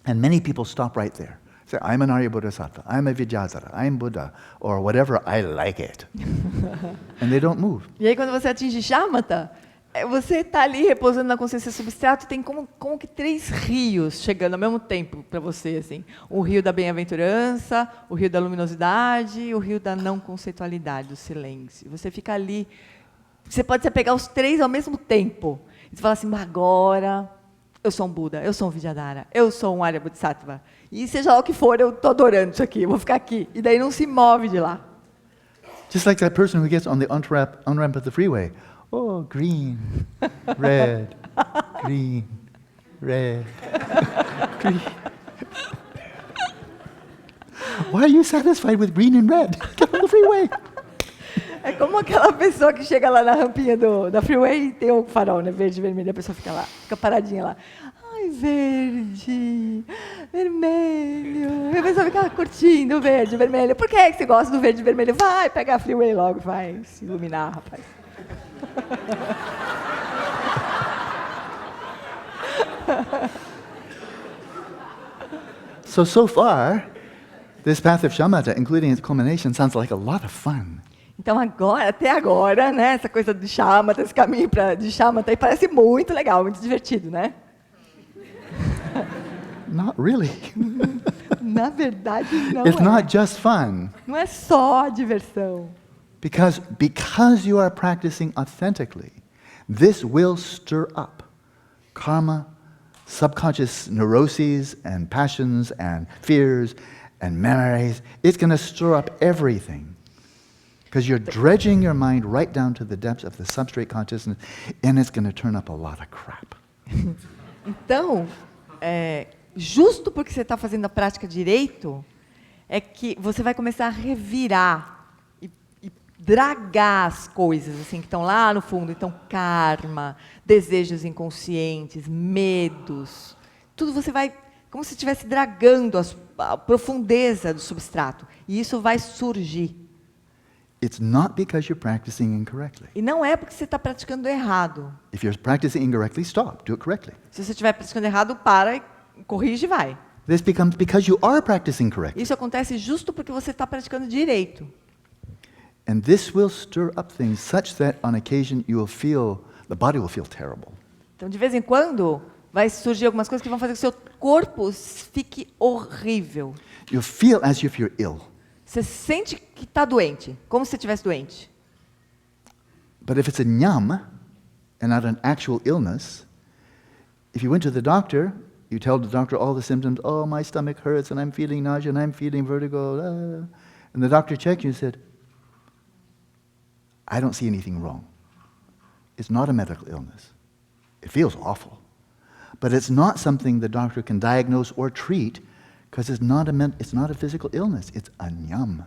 And many people stop right there. Say, I'm an Arya Bodhisattva, I'm a Vidyadhara, I'm Buddha, or whatever, I like it. And they don't move. E aí, quando você atinge shamatha, você está ali repousando na consciência substrato, tem como que 3 rios chegando ao mesmo tempo para você, assim. O rio da bem-aventurança, o rio da luminosidade e o rio da não conceitualidade, do silêncio. Você fica ali, você pode se apegar os 3 ao mesmo tempo. E você fala assim, agora eu sou um Buda, eu sou um Vidyadhara, eu sou um Arya Bodhisattva. E seja lá o que for, eu estou adorando isso aqui, eu vou ficar aqui. E daí não se move de lá. Just like that person who gets on the on-ramp of the freeway. Oh, green, red, green, red, green. Why are you satisfied with green and red? Get on the freeway. É como aquela pessoa que chega lá na rampinha da freeway e tem o farol, né, verde e vermelho, a pessoa fica lá, fica paradinha lá. Ai, verde, vermelho. E a pessoa fica curtindo o verde e vermelho. Por que você gosta do verde e vermelho? Vai pegar a freeway logo, vai se iluminar, rapaz. So far, this path of shamatha, including its culmination, sounds like a lot of fun. Então até agora, né, essa coisa de shamatha, esse caminho de shamatha, aí parece muito legal, muito divertido, né? Not really. Na verdade, não It's é. not just fun. Não é só diversão. Because you are practicing authentically, this will stir up karma, subconscious neuroses and passions and fears and memories. It's going to stir up everything. Because you're dredging your mind right down to the depths of the substrate consciousness, and it's going to turn up a lot of crap. Então, justo porque você está fazendo a prática direito, é que você vai começar a revirar e dragar as coisas assim, que estão lá no fundo. Então, karma, desejos inconscientes, medos, tudo você vai, como se estivesse dragando a profundeza do substrato. E isso vai surgir. It's not because you're practicing incorrectly. E não é porque você está praticando errado. If you're practicing incorrectly, stop. Do it correctly. Se você estiver praticando errado, para, corrige e vai. This becomes because you are practicing correctly. Isso acontece justo porque você está praticando direito. And this will stir up things such that on occasion you will feel, the body will feel terrible. Então, de vez em quando, vai surgir algumas coisas que vão fazer que o seu corpo fique horrível. You'll feel as if you're ill. Você sente que está doente, como se você estivesse doente. But if it's a nyam and not an actual illness, if you went to the doctor, you tell the doctor all the symptoms, oh, my stomach hurts and I'm feeling nausea and I'm feeling vertigo, and the doctor checked you and said, I don't see anything wrong. It's not a medical illness. It feels awful. But it's not something the doctor can diagnose or treat because it's not a physical illness, it's a nyam.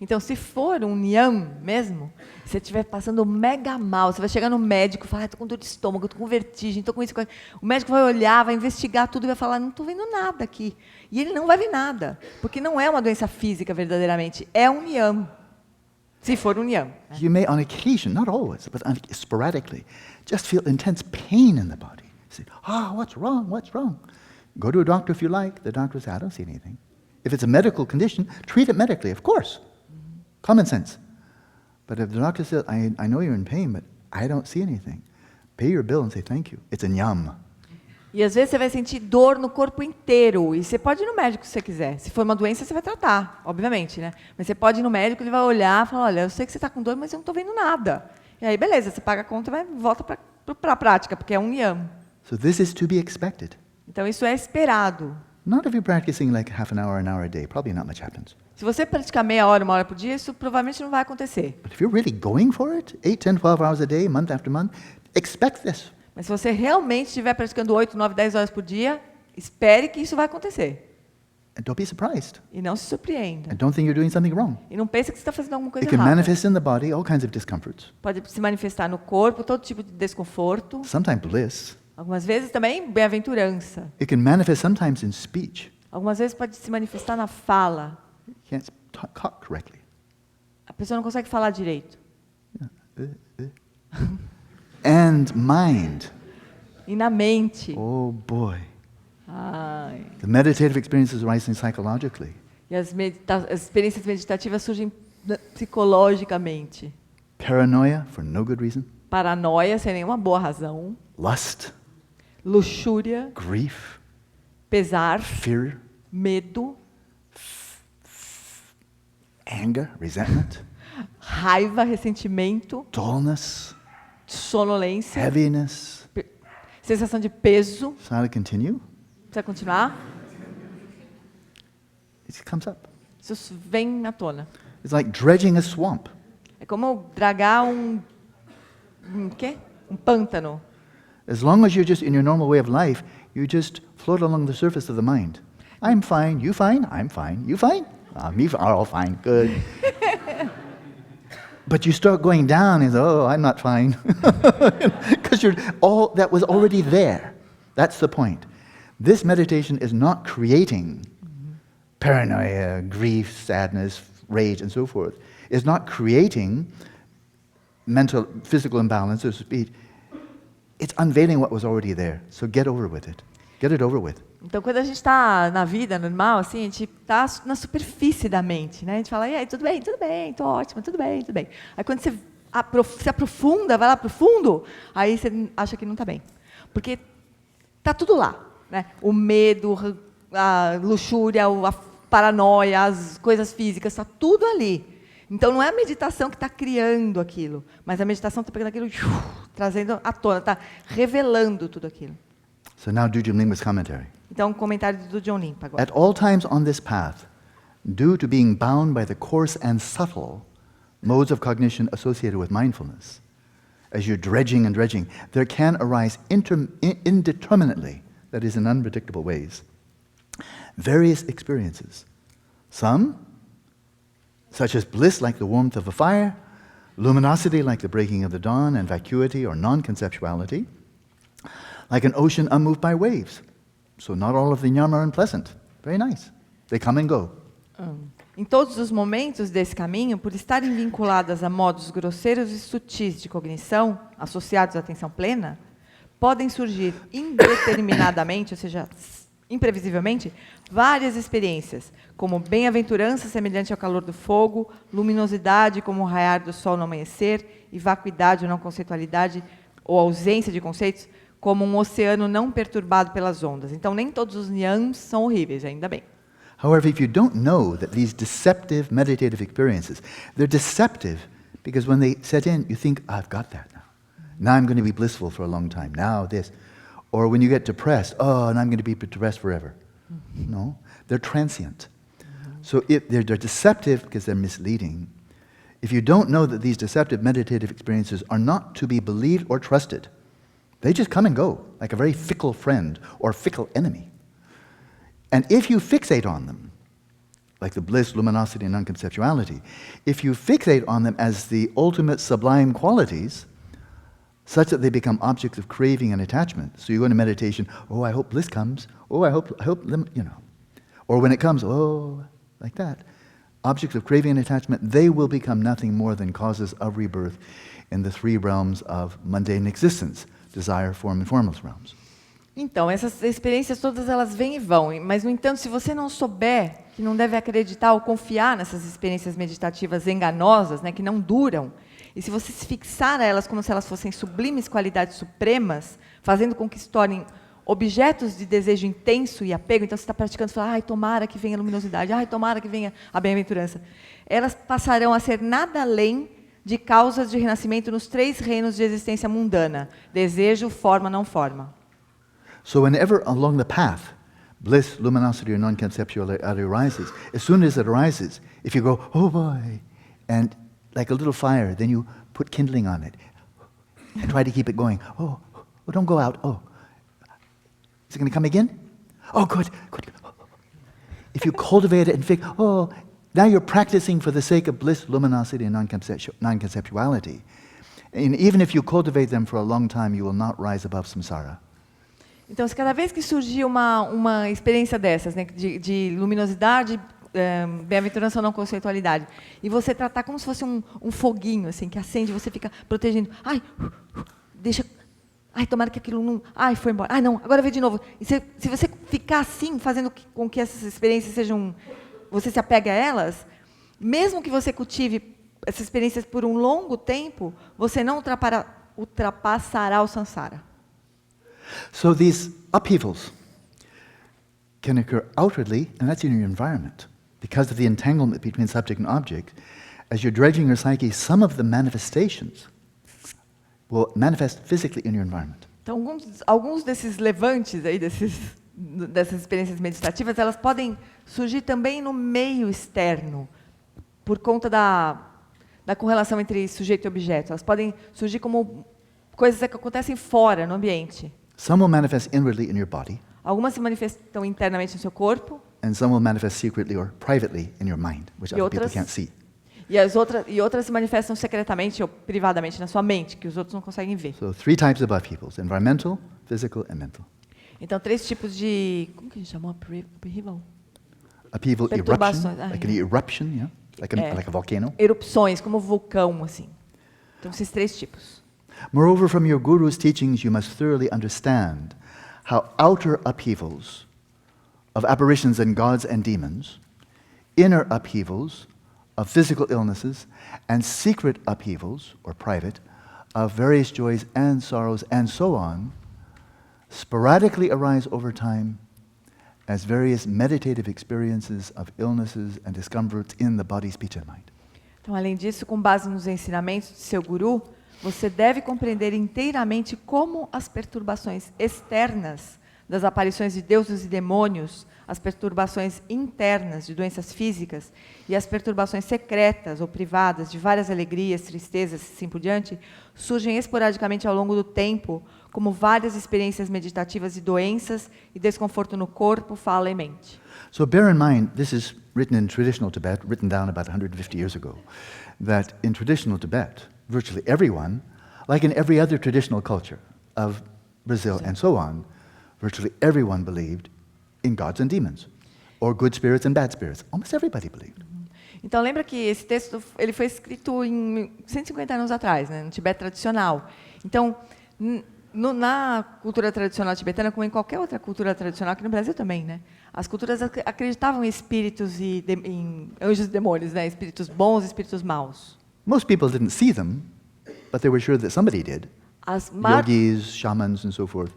Então, se for um Nyam mesmo, se você estiver passando mega mal, você vai chegar no médico e falar, estou com dor de estômago, estou com vertigem, estou com isso, com aquilo. O médico vai olhar, vai investigar tudo e vai falar, não estou vendo nada aqui. E ele não vai ver nada, porque não é uma doença física verdadeiramente, é um Nyam. Se for um Nyam. You may, on occasion, not always, but sporadically, just feel intense pain in the body. You say, what's wrong? What's wrong? Go to a doctor if you like. The doctor will say, I don't see anything. If it's a medical condition, treat it medically, of course. Common sense. But if the doctor says, I know you're in pain, but I don't see anything, pay your bill and say thank you. It's a nyam. E às vezes você vai sentir dor no corpo inteiro. E você pode ir no médico se você quiser. Se for uma doença, você vai tratar, obviamente, né? Mas você pode ir no médico, ele vai olhar e falar, olha, eu sei que você está com dor, mas eu não estou vendo nada. E aí, beleza, você paga a conta e volta para a prática, porque é um nyam. So this is to be expected. Então isso é esperado. Not if you're practicing like half an hour a day. Probably not much happens. Se você praticar meia hora, uma hora por dia, isso provavelmente não vai acontecer. But if you're really going for it, 8, 10, 12 hours a day, month after month, expect this. Mas se você realmente estiver praticando 8, 9, 10 horas por dia, espere que isso vai acontecer. And don't be surprised. E não se surpreenda. And don't think you're doing something wrong. E não pense que você está fazendo alguma coisa It can errada. manifest in the body all kinds of discomforts. Pode se manifestar no corpo, todo tipo de desconforto. Sometimes bliss. Algumas vezes também bem-aventurança. It can manifest sometimes in speech. Algumas vezes pode se manifestar na fala. You can't talk correctly. A pessoa não consegue falar direito. And mind. E na mente. Oh boy. Ai. The meditative experiences arising psychologically. E as experiências meditativas surgem psicologicamente. Paranoia for no good reason. Paranoia sem nenhuma boa razão. Lust. Luxúria. Grief. Pesar. Fear. Medo. Anger. Resentment. Raiva, ressentimento. Dullness. Sonolência. Heaviness. Sensação de peso. Shall I continue? Precisa continuar? It comes up. Isso vem à tona. It's like dredging a swamp. É como dragar quê? Um pântano. As long as you're just in your normal way of life, you just float along the surface of the mind. I'm fine, you fine, I'm fine, you fine, me are all fine, good. But you start going down and say, oh, I'm not fine. Because that was already there. That's the point. This meditation is not creating paranoia, grief, sadness, rage, and so forth. It's not creating physical imbalance, so to speak. It's unveiling what was already there. So get over with it. Get it over with. Então, quando a gente está na vida normal, assim, a gente está na superfície da mente, né? A gente fala, e aí, tudo bem, estou ótima, tudo bem, tudo bem. Aí, quando você se aprofunda, vai lá para o fundo, aí você acha que não está bem. Porque está tudo lá, né? O medo, a luxúria, a paranoia, as coisas físicas, está tudo ali. Então, não é a meditação que está criando aquilo, mas a meditação está pegando aquilo, trazendo à tona, está revelando tudo aquilo. So now do Jim Lingma's commentary. Então, um comentário do John Limpa agora. At all times on this path, due to being bound by the coarse and subtle modes of cognition associated with mindfulness, as you're dredging and dredging, there can arise indeterminately, that is in unpredictable ways, various experiences. Some, such as bliss like the warmth of a fire, luminosity like the breaking of the dawn, and vacuity or non-conceptuality, like an ocean unmoved by waves. So not all of the nyam are unpleasant. Very nice. They come and go. Em todos os momentos desse caminho, por estarem vinculadas a modos grosseiros e sutis de cognição, associados à atenção plena, podem surgir indeterminadamente, ou seja, imprevisivelmente, várias experiências, como bem-aventurança semelhante ao calor do fogo, luminosidade como o raiar do sol no amanhecer, e vacuidade ou não conceitualidade, ou ausência de conceitos, como um oceano não perturbado pelas ondas. Então, nem todos os nyams são horríveis, ainda bem. However, if you don't know that these deceptive meditative experiences, they're deceptive because when they set in, you think, I've got that now. Now I'm going to be blissful for a long time. Now this. Or when you get depressed, oh, and I'm going to be depressed forever. No, they're transient. So they're deceptive because they're misleading. If you don't know that these deceptive meditative experiences are not to be believed or trusted, They just come and go, like a very fickle friend or fickle enemy. And if you fixate on them, like the bliss, luminosity, and non-conceptuality, if you fixate on them as the ultimate sublime qualities, such that they become objects of craving and attachment. So you go into meditation, oh, I hope bliss comes. Oh, I hope them, Or when it comes, oh, like that. Objects of craving and attachment, they will become nothing more than causes of rebirth in the three realms of mundane existence, desire, form, and formless realms. Então, essas experiências todas elas vêm e vão, mas no entanto, se você não souber que não deve acreditar ou confiar nessas experiências meditativas enganosas, né, que não duram, e se você se fixar a elas como se elas fossem sublimes qualidades supremas, fazendo com que se tornem objetos de desejo intenso e apego, então você está praticando, você fala, ai, tomara que venha a luminosidade, ai, tomara que venha a bem-aventurança. Elas passarão a ser nada além de causas de renascimento nos três reinos de existência mundana: desejo, forma, não forma. So whenever along the path, bliss, luminosity, or non-conceptuality arises, as soon as it arises, if you go, oh boy, and like a little fire, then you put kindling on it and try to keep it going. Oh, don't go out. Oh, is it going to come again? Oh, good. If you cultivate it and think, oh, now you're practicing for the sake of bliss, luminosity, and non-conceptuality. And even if you cultivate them for a long time, you will not rise above samsara. Então, se cada vez que surgir uma experiência dessas, né, de luminosidade, bem-aventurança ou não conceitualidade, e você tratar como se fosse um foguinho assim que acende, você fica protegendo, ai, deixa, ai, tomara que aquilo não, ai, foi embora, ai, não, agora vem de novo. E se você ficar assim, fazendo com que essas experiências sejam, você se apegue a elas, mesmo que você cultive essas experiências por um longo tempo, você não ultrapassará o samsara. So these upheavals can occur outwardly, and that's in your environment. Because of the entanglement between subject and object, as you're dredging your psyche, some of the manifestations will manifest physically in your environment. Então, alguns desses levantes aí, dessas experiências meditativas, elas podem surgir também no meio externo, por conta da correlação entre sujeito e objeto. Elas podem surgir como coisas que acontecem fora, no ambiente. Some will manifest inwardly in your body. Algumas se manifestam internamente no seu corpo. And some will manifest secretly or privately in your mind, which other people can't see. E outras se manifestam secretamente ou privadamente na sua mente, que os outros não conseguem ver. So 3 types of upheavals: environmental, physical, and mental. Então, 3 tipos de, como que a gente chamou? Upheaval? Upheaval, eruption, like an eruption, yeah? like a volcano. Erupções, como vulcão, assim. Então, esses 3 tipos. Moreover, from your guru's teachings, you must thoroughly understand how outer upheavals of apparitions and gods and demons, inner upheavals of physical illnesses, and secret upheavals, or private, of various joys and sorrows and so on, sporadically arise over time as various meditative experiences of illnesses and discomforts in the body, speech, and mind. Então, além disso, com base nos ensinamentos de seu guru, você deve compreender inteiramente como as perturbações externas das aparições de deuses e demônios, as perturbações internas de doenças físicas e as perturbações secretas ou privadas de várias alegrias, tristezas e assim por diante, surgem esporadicamente ao longo do tempo, como várias experiências meditativas de doenças e desconforto no corpo, fala e mente. So bear in mind, this is written in traditional Tibet, written down about 150 years ago, that in traditional Tibet, virtually everyone, like in every other traditional culture of Brazil and so on, virtually everyone believed in gods and demons, or good spirits and bad spirits. Almost everybody believed. Então, lembra que esse texto ele foi escrito em 150 anos atrás, né, no Tibete tradicional. Então, na cultura tradicional tibetana, como em qualquer outra cultura tradicional, aqui no Brasil também, né, as culturas acreditavam em espíritos e em anjos e demônios, né, espíritos bons e espíritos maus. Most people didn't see them, but they were sure that somebody did. Yogis, shamans, and so forth.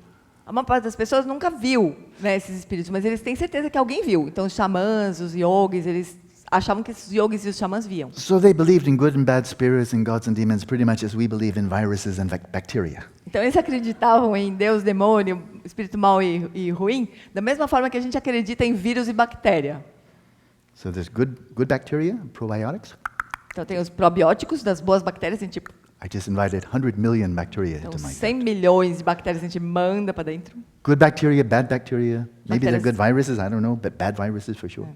A maior parte das pessoas nunca viu, né, esses espíritos, mas eles têm certeza que alguém viu. Então, os xamãs, os yogis, eles achavam que esses yogis e os xamãs viam. So they believed in good and bad spirits and gods and demons pretty much as we believe in viruses and bacteria. Então, eles acreditavam em Deus, demônio, espírito mau e ruim, da mesma forma que a gente acredita em vírus e bactéria. So there's good bacteria, probiotics. Então, tem os probióticos das boas bactérias, assim, tipo I just invited 100 million bacteria Então, into my 100 gut. milhões de bactérias a gente manda para dentro. Good bacteria, bad bacteria. Maybe they're Bactérias. good viruses, I don't know, but bad viruses for sure.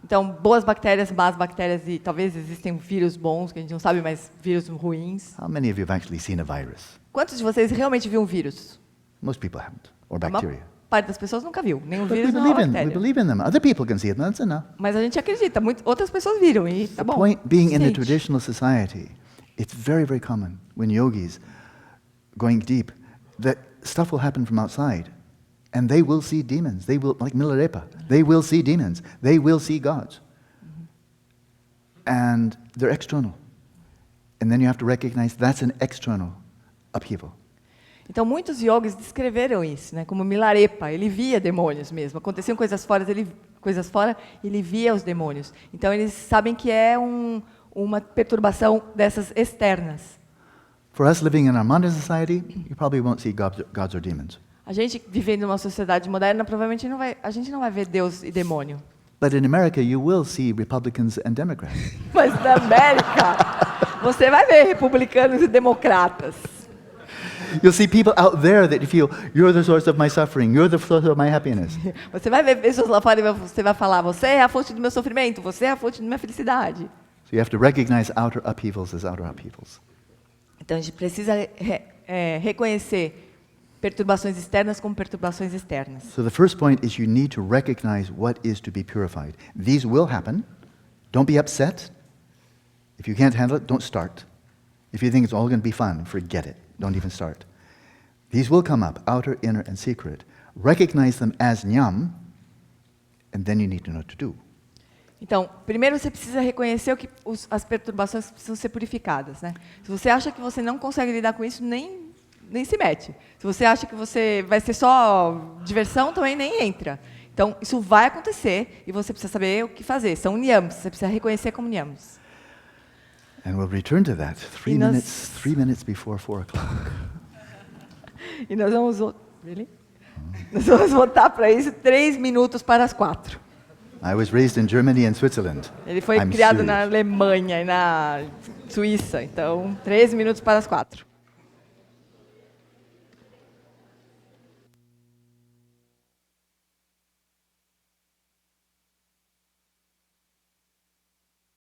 Então, boas bactérias, más bactérias e talvez existem vírus bons, que a gente não sabe, mas vírus ruins. How many of you have actually seen a virus? Quantos de vocês realmente viram um vírus? Most people haven't, or A bacteria. maior parte das pessoas nunca viu, nem um But vírus, nem uma we bactéria. believe in them. Other people can see it, that's enough. Mas a gente acredita, outras pessoas viram e tá The bom. point being in the suficiente. traditional society, it's very, very common when yogis going deep that stuff will happen from outside and they will see demons. They will, like Milarepa, they will see demons. They will see gods. And they're external. And then you have to recognize that's an external upheaval. Então, muitos yogis descreveram isso, né? Como Milarepa, ele via demônios mesmo. Aconteciam coisas fora, ele via os demônios. Então, eles sabem que é uma perturbação dessas externas. For us living in our modern society, you probably won't see gods or demons. A gente vivendo numa sociedade moderna, provavelmente a gente não vai ver Deus e demônio. But in America, you will see Republicans and Democrats. Mas na América, você vai ver republicanos e democratas. You'll see people out there that you feel, you're the source of my suffering, you're the source of my happiness. Você vai ver pessoas lá fora e você vai falar, você é a fonte do meu sofrimento, você é a fonte da minha felicidade. So you have to recognize outer upheavals as outer upheavals. Então a gente precisa reconhecer perturbações externas como perturbações externas. So the first point is you need to recognize what is to be purified. These will happen. Don't be upset. If you can't handle it, don't start. If you think it's all going to be fun, forget it. Don't even start. These will come up, outer, inner, and secret. Recognize them as nyam, and then you need to know what to do. Então, primeiro você precisa reconhecer as perturbações precisam ser purificadas, né? Se você acha que você não consegue lidar com isso, nem se mete. Se você acha que você vai ser só diversão, também nem entra. Então, isso vai acontecer e você precisa saber o que fazer. São niyams, você precisa reconhecer como niyams. And we'll return to that 3 minutes before 4 o'clock. E nós vamos voltar para isso 3 minutos para as 4. I was raised in Germany and Switzerland. Ele foi I'm criado serious. na Alemanha e na Suíça, então 3 minutos para as 4.